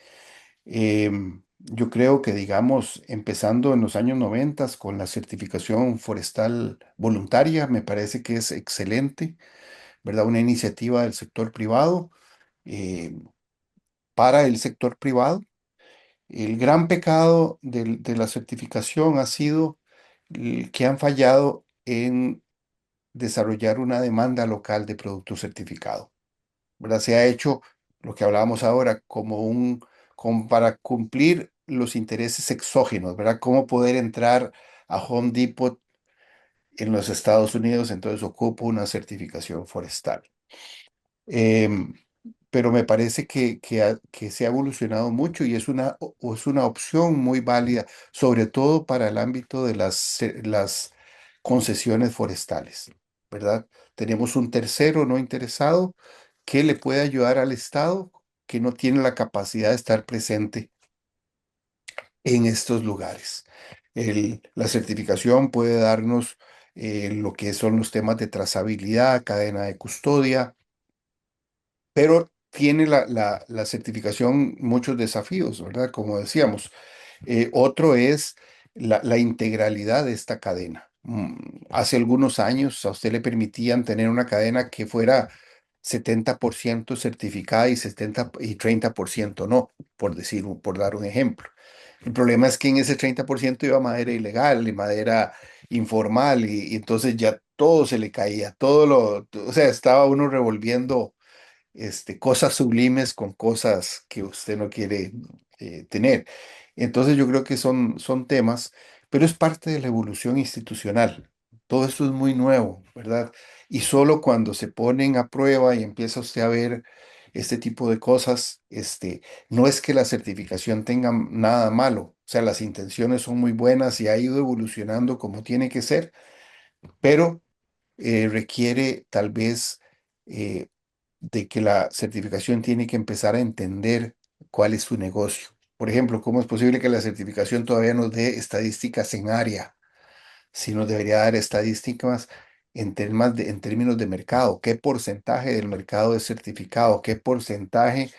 Yo creo que, digamos, empezando en los años 90 con la certificación forestal voluntaria, me parece que es excelente, ¿verdad? Una iniciativa del sector privado eh, para el sector privado. El gran pecado de la certificación ha sido que han fallado en desarrollar una demanda local de producto certificado, ¿verdad? Se ha hecho lo que hablábamos ahora como para cumplir los intereses exógenos, ¿verdad? Cómo poder entrar a Home Depot en los Estados Unidos, entonces ocupo una certificación forestal. Em, pero me parece que se ha evolucionado mucho y es una opción muy válida, sobre todo para el ámbito de las concesiones forestales, ¿verdad? Tenemos un tercero no interesado que le puede ayudar al Estado que no tiene la capacidad de estar presente en estos lugares. La certificación puede darnos lo que son los temas de trazabilidad, cadena de custodia, pero tiene la certificación muchos desafíos, ¿verdad? Como decíamos. Otro es la integralidad de esta cadena. Hace algunos años a usted le permitían tener una cadena que fuera 70% certificada y 30% no, por decir, por dar un ejemplo. El problema es que en ese 30% iba madera ilegal y madera informal y entonces ya todo se le caía, o sea, estaba uno revolviendo cosas sublimes con cosas que usted no quiere tener. Entonces yo creo que son temas, pero es parte de la evolución institucional. Todo esto es muy nuevo, ¿verdad? Y solo cuando se ponen a prueba y empieza usted a ver este tipo de cosas, no es que la certificación tenga nada malo, o sea, las intenciones son muy buenas y ha ido evolucionando como tiene que ser, pero requiere tal vez eh, de que la certificación tiene que empezar a entender cuál es su negocio. Por ejemplo, ¿cómo es posible que la certificación todavía nos dé estadísticas en área? Si nos debería dar estadísticas en términos de mercado, qué porcentaje del mercado es certificado, qué porcentaje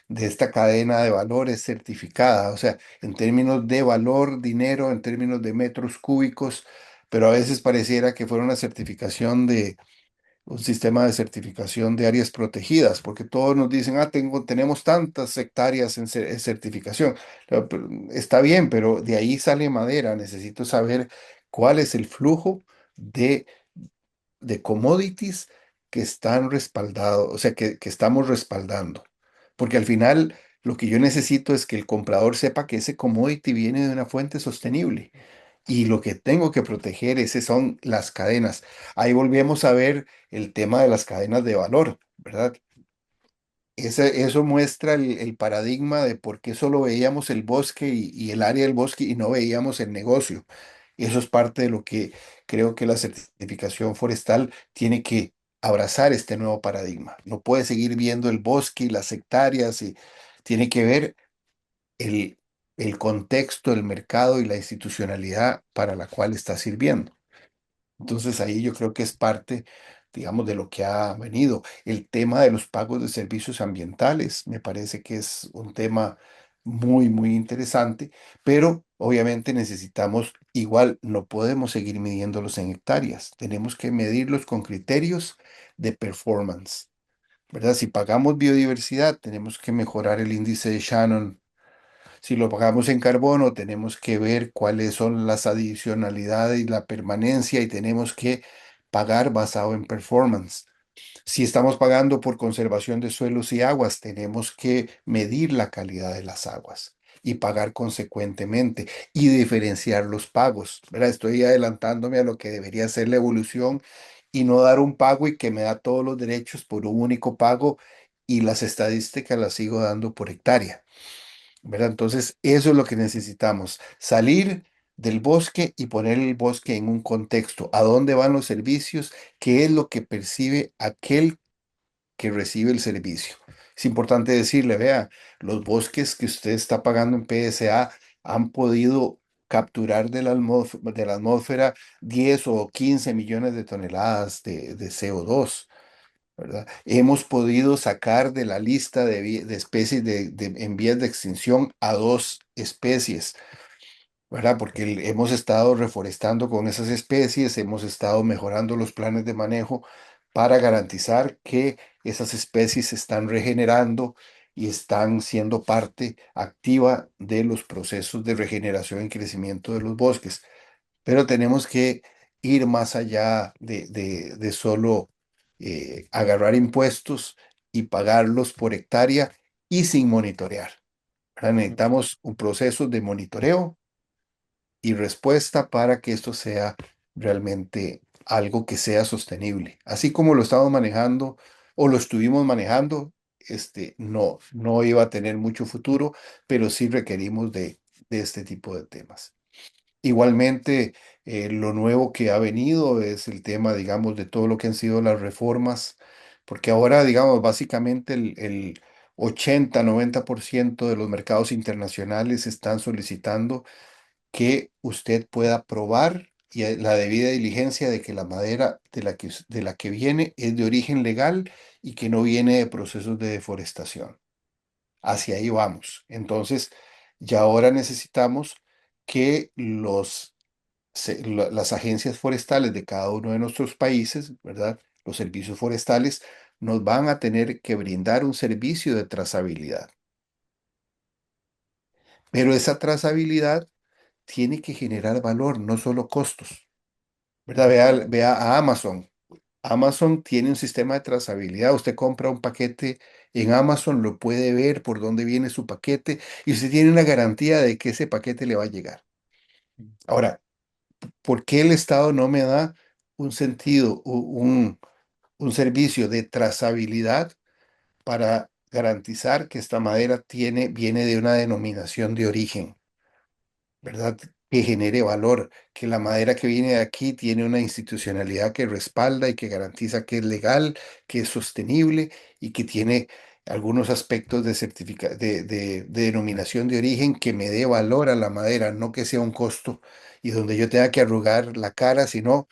de esta cadena de valor es certificada, o sea, en términos de valor, dinero, en términos de metros cúbicos, pero a veces pareciera que fuera una certificación de un sistema de certificación de áreas protegidas, porque todos nos dicen, tenemos tantas hectáreas en certificación. Pero está bien, pero de ahí sale madera. Necesito saber cuál es el flujo de, de commodities que están respaldados, o sea, que estamos respaldando. Porque al final lo que yo necesito es que el comprador sepa que ese commodity viene de una fuente sostenible. Y lo que tengo que proteger, ese son las cadenas. Ahí volvemos a ver el tema de las cadenas de valor, ¿verdad? Eso muestra el paradigma de por qué solo veíamos el bosque y el área del bosque y no veíamos el negocio. Eso es parte de lo que creo que la certificación forestal tiene que abrazar este nuevo paradigma. No puede seguir viendo el bosque y las hectáreas y tiene que ver el, el contexto, el mercado y la institucionalidad para la cual está sirviendo. Entonces ahí yo creo que es parte, digamos, de lo que ha venido. El tema de los pagos de servicios ambientales me parece que es un tema muy, muy interesante, pero obviamente necesitamos, igual, no podemos seguir midiéndolos en hectáreas, tenemos que medirlos con criterios de performance, ¿verdad? Si pagamos biodiversidad, tenemos que mejorar el índice de Shannon. Si lo pagamos en carbono, tenemos que ver cuáles son las adicionalidades y la permanencia y tenemos que pagar basado en performance. Si estamos pagando por conservación de suelos y aguas, tenemos que medir la calidad de las aguas y pagar consecuentemente y diferenciar los pagos, ¿verdad? Estoy adelantándome a lo que debería ser la evolución y no dar un pago y que me da todos los derechos por un único pago y las estadísticas las sigo dando por hectárea, ¿verdad? Entonces, eso es lo que necesitamos, salir del bosque y poner el bosque en un contexto. ¿A dónde van los servicios? ¿Qué es lo que percibe aquel que recibe el servicio? Es importante decirle, vea, los bosques que usted está pagando en PSA han podido capturar de la atmósfera 10 o 15 millones de toneladas de CO2, ¿verdad? Hemos podido sacar de la lista de especies en vías de extinción a dos especies, ¿verdad? Porque hemos estado reforestando con esas especies, hemos estado mejorando los planes de manejo para garantizar que esas especies se están regenerando y están siendo parte activa de los procesos de regeneración y crecimiento de los bosques. Pero tenemos que ir más allá de solo agarrar impuestos y pagarlos por hectárea y sin monitorear, ¿verdad? Necesitamos un proceso de monitoreo y respuesta para que esto sea realmente algo que sea sostenible. Así como lo estamos manejando o lo estuvimos manejando, no iba a tener mucho futuro, pero sí requerimos de este tipo de temas. Igualmente, lo nuevo que ha venido es el tema, digamos, de todo lo que han sido las reformas, porque ahora, digamos, básicamente el 80-90% de los mercados internacionales están solicitando que usted pueda probar y la debida diligencia de que la madera de la que viene es de origen legal y que no viene de procesos de deforestación. Hacia ahí vamos. Entonces, ya ahora necesitamos que las agencias forestales de cada uno de nuestros países, ¿verdad? Los servicios forestales nos van a tener que brindar un servicio de trazabilidad. Pero esa trazabilidad tiene que generar valor, no solo costos. ¿Verdad? Vea a Amazon. Amazon tiene un sistema de trazabilidad. Usted compra un paquete en Amazon, lo puede ver por dónde viene su paquete y usted tiene una garantía de que ese paquete le va a llegar. Ahora, ¿por qué el Estado no me da un sentido, un servicio de trazabilidad para garantizar que esta madera viene de una denominación de origen? ¿Verdad? Que genere valor, que la madera que viene de aquí tiene una institucionalidad que respalda y que garantiza que es legal, que es sostenible y que tiene algunos aspectos de denominación de origen que me dé valor a la madera, no que sea un costo y donde yo tenga que arrugar la cara, sino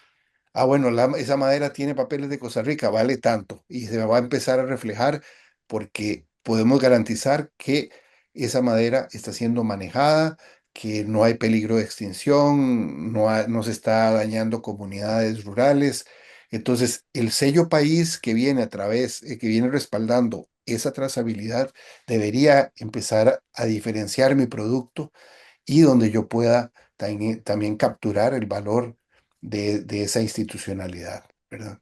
bueno, esa madera tiene papeles de Costa Rica, vale tanto y se va a empezar a reflejar porque podemos garantizar que esa madera está siendo manejada, que no hay peligro de extinción, no se está dañando comunidades rurales. Entonces, el sello país que viene que viene respaldando esa trazabilidad, debería empezar a diferenciar mi producto y donde yo pueda también capturar el valor de esa institucionalidad, ¿verdad?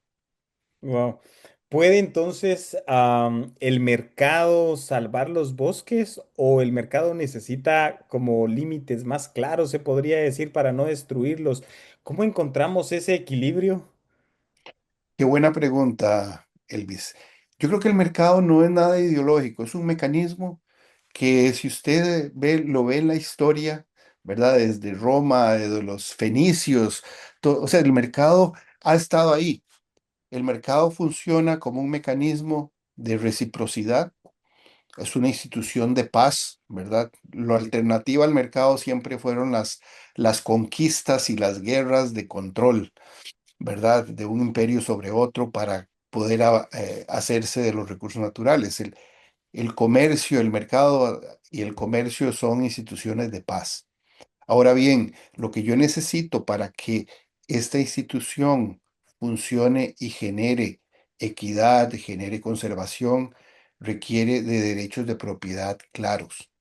Wow. ¿Puede entonces el mercado salvar los bosques o el mercado necesita como límites más claros, se podría decir, para no destruirlos? ¿Cómo encontramos ese equilibrio? Qué buena pregunta, Elvis. Yo creo que el mercado no es nada ideológico, es un mecanismo que si usted lo ve en la historia, ¿verdad? Desde Roma, desde los fenicios, o sea, el mercado ha estado ahí. El mercado funciona como un mecanismo de reciprocidad. Es una institución de paz, ¿verdad? Lo alternativo al mercado siempre fueron las conquistas y las guerras de control, ¿verdad? De un imperio sobre otro para poder hacerse de los recursos naturales. El comercio, el mercado y el comercio son instituciones de paz. Ahora bien, lo que yo necesito para que esta institución funcione y genere equidad, genere conservación, requiere de derechos de propiedad claros,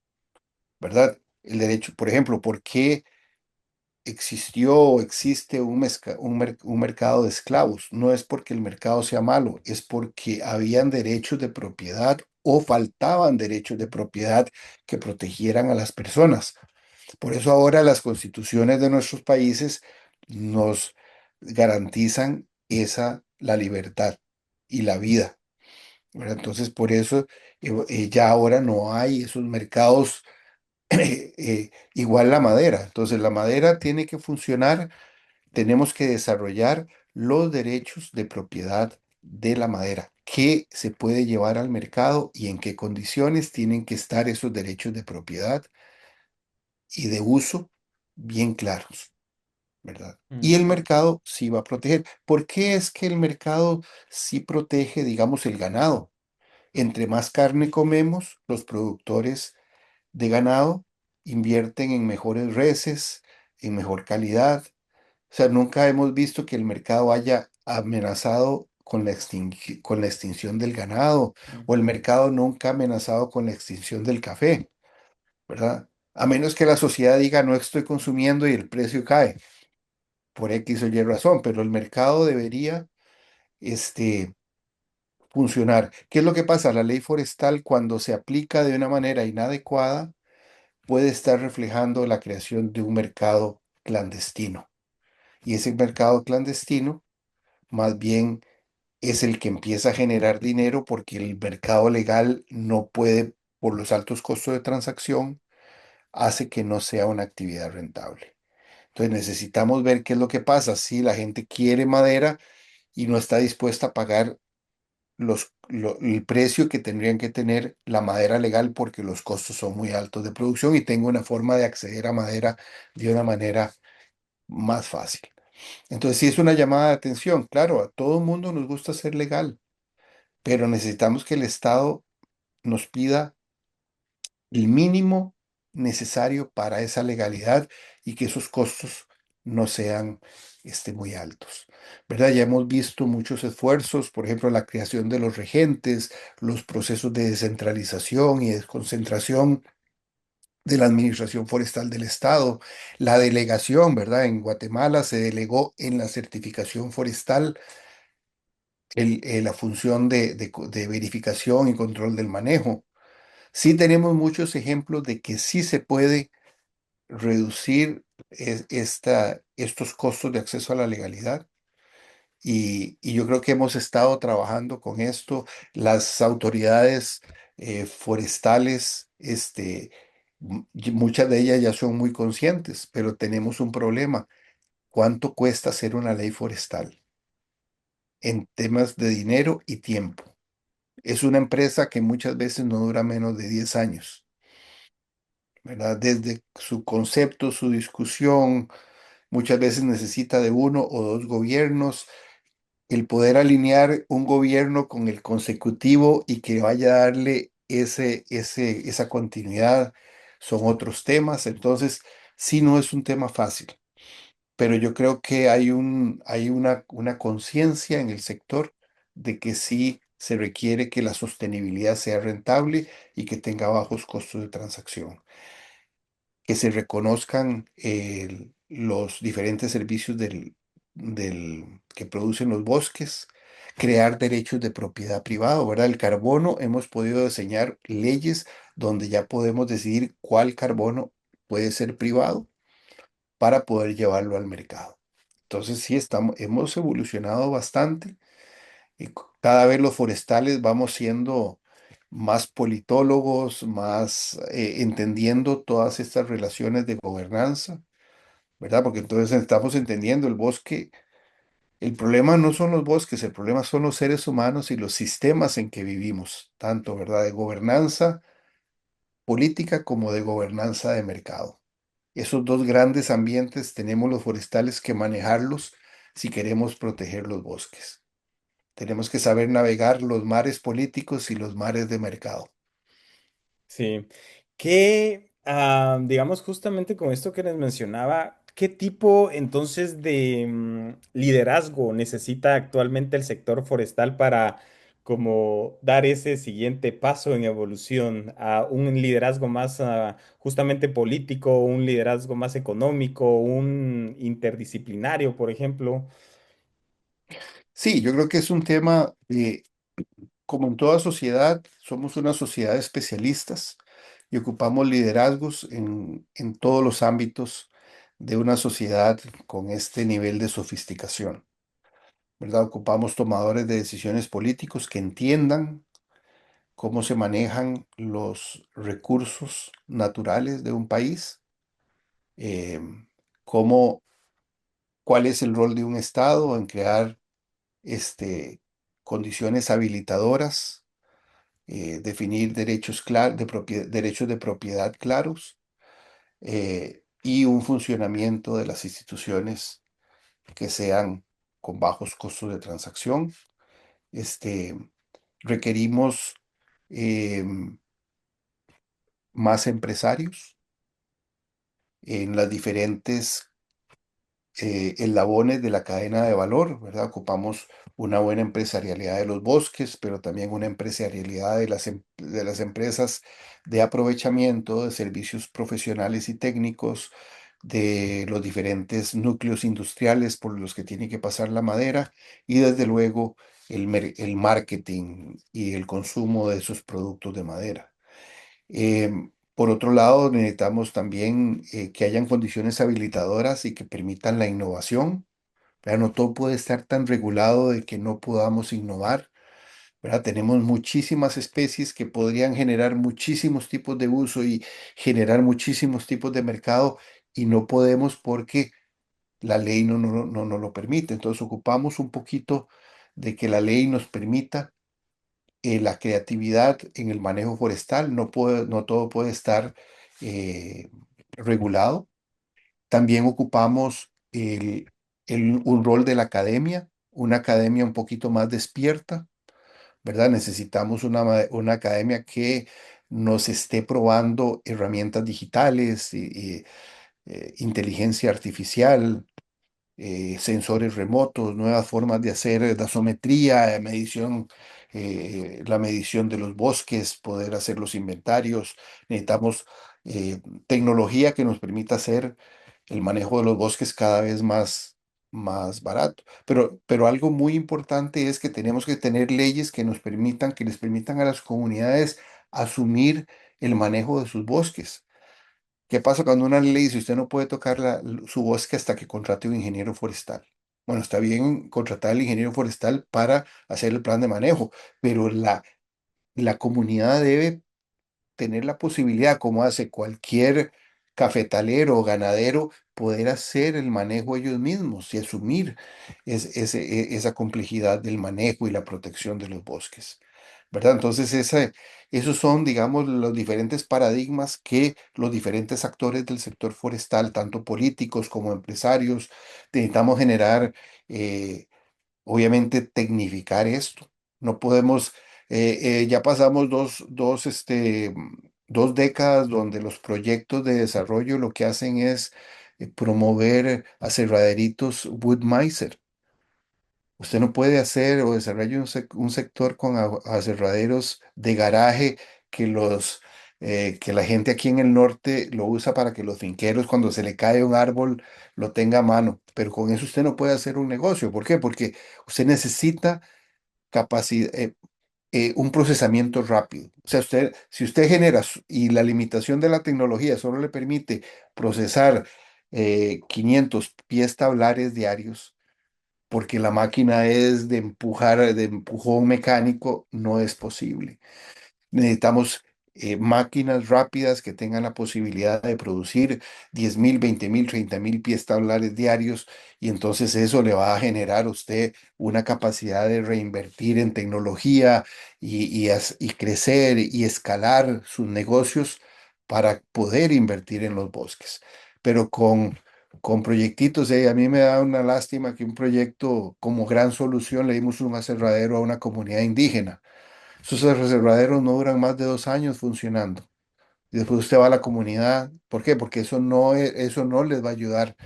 ¿verdad? El derecho, por ejemplo, ¿por qué existió o existe un mercado de esclavos. No es porque el mercado sea malo, es porque habían derechos de propiedad o faltaban derechos de propiedad que protegieran a las personas. Por eso ahora las constituciones de nuestros países nos garantizan la libertad y la vida, ¿verdad? Entonces, por eso ya ahora no hay esos mercados igual la madera. Entonces, la madera tiene que funcionar, tenemos que desarrollar los derechos de propiedad de la madera, qué se puede llevar al mercado y en qué condiciones tienen que estar esos derechos de propiedad y de uso bien claros, ¿verdad? Y el Mm, mercado sí va a proteger. ¿Por qué es que el mercado sí protege, digamos, el ganado? Entre más carne comemos, los productores de ganado invierten en mejores reses, en mejor calidad. O sea, nunca hemos visto que el mercado haya amenazado con con la extinción del ganado o el ujú. mercado nunca ha amenazado con la extinción del café, ¿verdad? A menos que la sociedad diga no estoy consumiendo y el precio cae por X o Y razón, pero el mercado debería este, funcionar. ¿Qué es lo que pasa? La ley forestal, cuando se aplica de una manera inadecuada, puede estar reflejando la creación de un mercado clandestino. Y ese mercado clandestino, más bien, es el que empieza a generar dinero porque el mercado legal no puede, por los altos costos de transacción, hace que no sea una actividad rentable. Entonces necesitamos ver qué es lo que pasa. Si la gente quiere madera y no está dispuesta a pagar el precio que tendrían que tener la madera legal porque los costos son muy altos de producción y tengo una forma de acceder a madera de una manera más fácil. Entonces, sí es una llamada de atención. Claro, a todo el mundo nos gusta ser legal, pero necesitamos que el Estado nos pida el mínimo necesario para esa legalidad y que esos costos no sean muy altos. ¿Verdad? Ya hemos visto muchos esfuerzos, por ejemplo, la creación de los regentes, los procesos de descentralización y desconcentración de la Administración Forestal del Estado, la delegación, ¿verdad? En Guatemala se delegó en la certificación forestal la función de verificación y control del manejo. Sí tenemos muchos ejemplos de que sí se puede reducir estos costos de acceso a la legalidad. Y yo creo que hemos estado trabajando con esto. Las autoridades forestales, muchas de ellas ya son muy conscientes, pero tenemos un problema. ¿Cuánto cuesta hacer una ley forestal en temas de dinero y tiempo? Es una empresa que muchas veces no dura menos de 10 años, ¿verdad? Desde su concepto, su discusión, muchas veces necesita de uno o dos gobiernos. El poder alinear un gobierno con el consecutivo y que vaya a darle esa continuidad son otros temas. Entonces, sí, no es un tema fácil, pero yo creo que hay una conciencia en el sector de que sí se requiere que la sostenibilidad sea rentable y que tenga bajos costos de transacción, que se reconozcan los diferentes servicios que producen los bosques, crear derechos de propiedad privada, ¿verdad? El carbono, hemos podido diseñar leyes donde ya podemos decidir cuál carbono puede ser privado para poder llevarlo al mercado. Entonces sí, hemos evolucionado bastante y cada vez los forestales vamos siendo más politólogos, más entendiendo todas estas relaciones de gobernanza, ¿verdad? Porque entonces estamos entendiendo el bosque. El problema no son los bosques, el problema son los seres humanos y los sistemas en que vivimos, tanto, ¿verdad? De gobernanza política como de gobernanza de mercado. Esos dos grandes ambientes tenemos los forestales que manejarlos si queremos proteger los bosques. Tenemos que saber navegar los mares políticos y los mares de mercado. Sí. ¿Qué, digamos, justamente con esto que les mencionaba, qué tipo entonces de liderazgo necesita actualmente el sector forestal para como dar ese siguiente paso en evolución a un liderazgo más justamente político, un liderazgo más económico, un interdisciplinario, por ejemplo. Sí, yo creo que es un tema, como en toda sociedad, somos una sociedad de especialistas y ocupamos liderazgos en todos los ámbitos de una sociedad con este nivel de sofisticación, ¿verdad? Ocupamos tomadores de decisiones políticos que entiendan cómo se manejan los recursos naturales de un país, eh, cómo, cuál es el rol de un Estado en crear condiciones habilitadoras, definir derechos de propiedad claros, y un funcionamiento de las instituciones que sean con bajos costos de transacción. Este, requerimos em, más empresarios en las diferentes eslabones de la cadena de valor, ¿verdad? Ocupamos una buena empresarialidad de los bosques, pero también una empresarialidad de las empresas de aprovechamiento de servicios profesionales y técnicos, de los diferentes núcleos industriales por los que tiene que pasar la madera y desde luego el marketing y el consumo de esos productos de madera. Por otro lado, necesitamos también que hayan condiciones habilitadoras y que permitan la innovación. ¿Verdad? No todo puede estar tan regulado de que no podamos innovar. ¿Verdad? Tenemos muchísimas especies que podrían generar muchísimos tipos de uso y generar muchísimos tipos de mercado y no podemos porque la ley no nos lo permite. Entonces ocupamos un poquito de que la ley nos permita la creatividad en el manejo forestal. No todo puede estar eh, regulado. También ocupamos un rol de la academia, una academia un poquito más despierta, ¿verdad? Necesitamos una academia que nos esté probando herramientas digitales y, inteligencia artificial, sensores remotos, nuevas formas de hacer gasometría, la medición de los bosques, poder hacer los inventarios. Necesitamos tecnología que nos permita hacer el manejo de los bosques cada vez más barato. Pero algo muy importante es que tenemos que tener leyes que les permitan a las comunidades asumir el manejo de sus bosques. ¿Qué pasa cuando una ley dice usted no puede tocar su bosque hasta que contrate un ingeniero forestal? Bueno, está bien contratar al ingeniero forestal para hacer el plan de manejo, pero la comunidad debe tener la posibilidad, como hace cualquier cafetalero o ganadero, poder hacer el manejo ellos mismos y asumir esa complejidad del manejo y la protección de los bosques. ¿Verdad? Entonces, esos son, digamos, los diferentes paradigmas que los diferentes actores del sector forestal, tanto políticos como empresarios, necesitamos generar. eh, Obviamente tecnificar esto. No podemos, ya pasamos dos décadas donde los proyectos de desarrollo lo que hacen es promover aserraderitos Wood-Miser. Usted no puede hacer o desarrollar un sector con aserraderos de garaje que la gente aquí en el norte lo usa para que los finqueros cuando se le cae un árbol lo tenga a mano. Pero con eso usted no puede hacer un negocio. ¿Por qué? Porque usted necesita capacidad, un procesamiento rápido. O sea, si usted genera y la limitación de la tecnología solo le permite procesar 500 pies tablares diarios, porque la máquina es de empujón mecánico, no es posible. Necesitamos máquinas rápidas que tengan la posibilidad de producir 10.000, 20.000, 30.000 pies tablares diarios y entonces eso le va a generar a usted una capacidad de reinvertir en tecnología y crecer y escalar sus negocios para poder invertir en los bosques. Pero con proyectitos, a mí me da una lástima que un proyecto como gran solución le dimos un aserradero a una comunidad indígena. Esos reservaderos no duran más de 2 años funcionando. Y después usted va a la comunidad. ¿Por qué? Porque eso no les va a ayudar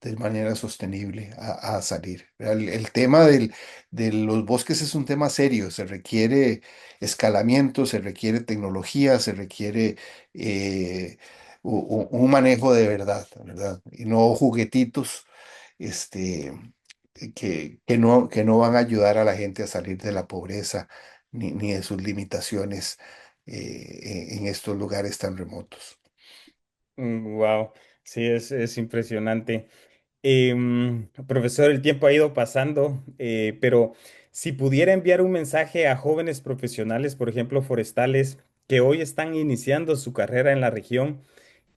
de manera sostenible a salir. El tema de los bosques es un tema serio, se requiere escalamiento, se requiere tecnología, se requiere un manejo de verdad, ¿verdad? Y no juguetitos este, que no van a ayudar a la gente a salir de la pobreza ni de sus limitaciones en estos lugares tan remotos. Wow, sí, es impresionante. Profesor, el tiempo ha ido pasando, pero si pudiera enviar un mensaje a jóvenes profesionales, por ejemplo, forestales, que hoy están iniciando su carrera en la región,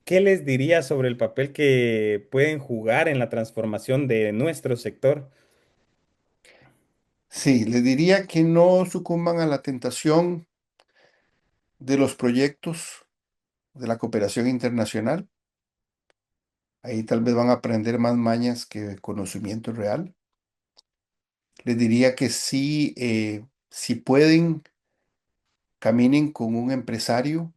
¿qué les diría sobre el papel que pueden jugar en la transformación de nuestro sector? Sí, les diría que no sucumban a la tentación de los proyectos de la cooperación internacional. Ahí tal vez van a aprender más mañas que conocimiento real. Les diría que sí, si pueden, caminen con un empresario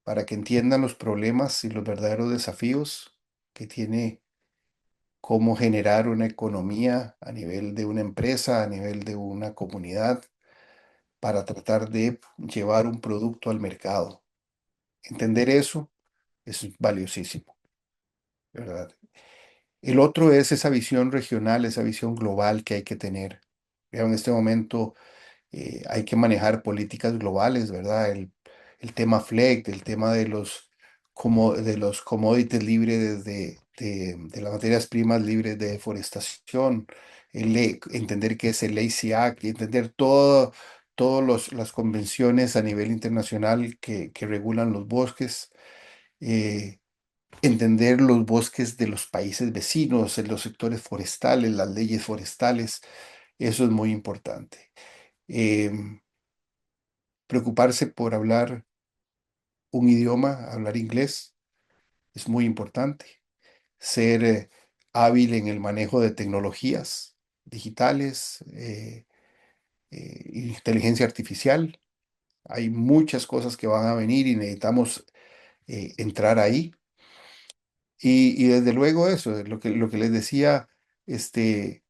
para que entiendan los problemas y los verdaderos desafíos que tiene cómo generar una economía a nivel de una empresa, a nivel de una comunidad, para tratar de llevar un producto al mercado. Entender eso es valiosísimo, ¿verdad? El otro es esa visión regional, esa visión global que hay que tener. Ya en este momento hay que manejar políticas globales, ¿verdad? El tema FLEGT, el tema de de los commodities libres de las materias primas libres de deforestación, entender qué es el ACI, y entender todas las convenciones a nivel internacional que regulan los bosques. eh, Entender los bosques de los países vecinos, en los sectores forestales, las leyes forestales, eso es muy importante. Em, Preocuparse por hablar un idioma, hablar inglés, es muy importante. Ser hábil en el manejo de tecnologías digitales, inteligencia artificial. Hay muchas cosas que van a venir y necesitamos entrar ahí. Y desde luego eso, lo que les decía, este,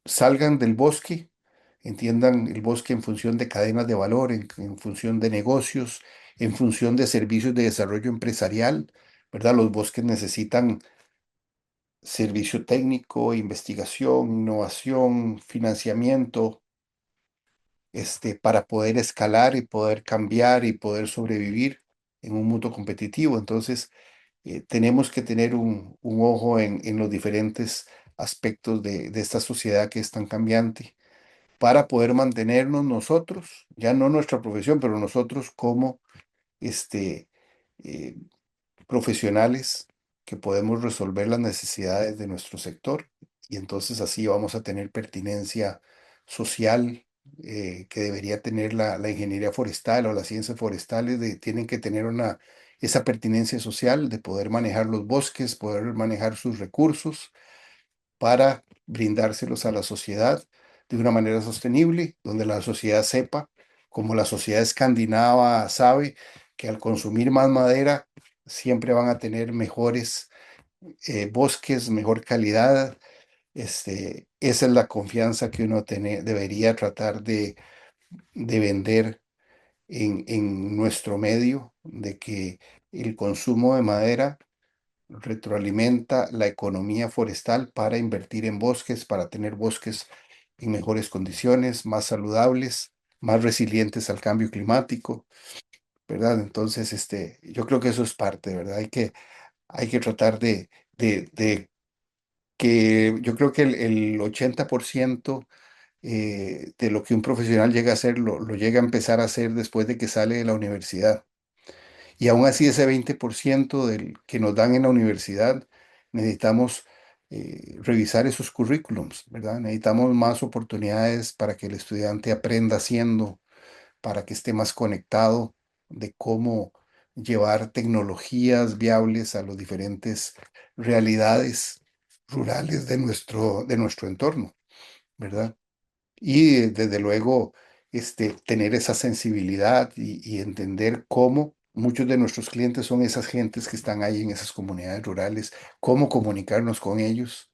salgan del bosque, entiendan el bosque en función de cadenas de valor, en función de negocios, en función de servicios de desarrollo empresarial, ¿verdad? Los bosques necesitan servicio técnico, investigación, innovación, financiamiento, para poder escalar y poder cambiar y poder sobrevivir en un mundo competitivo. Entonces, tenemos que tener un ojo en los diferentes aspectos de esta sociedad que es tan cambiante para poder mantenernos nosotros, ya no nuestra profesión, pero nosotros como este, eh, profesionales que podemos resolver las necesidades de nuestro sector y entonces así vamos a tener pertinencia social que debería tener la ingeniería forestal o las ciencias forestales, tienen que tener esa pertinencia social de poder manejar los bosques, poder manejar sus recursos para brindárselos a la sociedad de una manera sostenible, donde la sociedad sepa, como la sociedad escandinava sabe, que al consumir más madera siempre van a tener mejores bosques, mejor calidad. Esa es la confianza que uno debería tratar de vender en nuestro medio, de que el consumo de madera retroalimenta la economía forestal para invertir en bosques, para tener bosques en mejores condiciones, más saludables, más resilientes al cambio climático, ¿verdad? Entonces, yo creo que eso es parte, ¿verdad? Hay que tratar de que yo creo que el 80% de lo que un profesional llega a hacer, lo llega a empezar a hacer después de que sale de la universidad. Y aún así ese 20% del que nos dan en la universidad, necesitamos revisar esos currículums, ¿verdad? Necesitamos más oportunidades para que el estudiante aprenda haciendo, para que esté más conectado de cómo llevar tecnologías viables a las diferentes realidades rurales de nuestro entorno, ¿verdad? Y desde luego, tener esa sensibilidad y entender cómo Muchos de nuestros clientes son esas gentes que están ahí en esas comunidades rurales, cómo comunicarnos con ellos,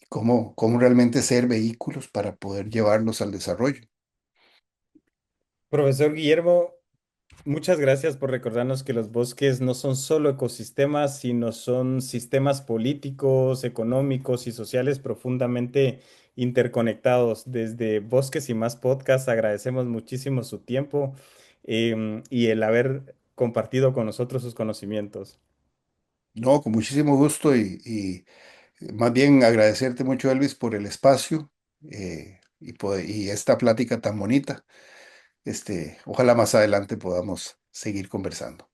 cómo realmente ser vehículos para poder llevarlos al desarrollo. Profesor Guillermo, muchas gracias por recordarnos que los bosques no son solo ecosistemas, sino son sistemas políticos, económicos y sociales profundamente interconectados. Desde Bosques y Más Podcast agradecemos muchísimo su tiempo y el haber compartido con nosotros sus conocimientos. No, con muchísimo gusto más bien agradecerte mucho, Elvis, por el espacio y esta plática tan bonita. Ojalá más adelante podamos seguir conversando.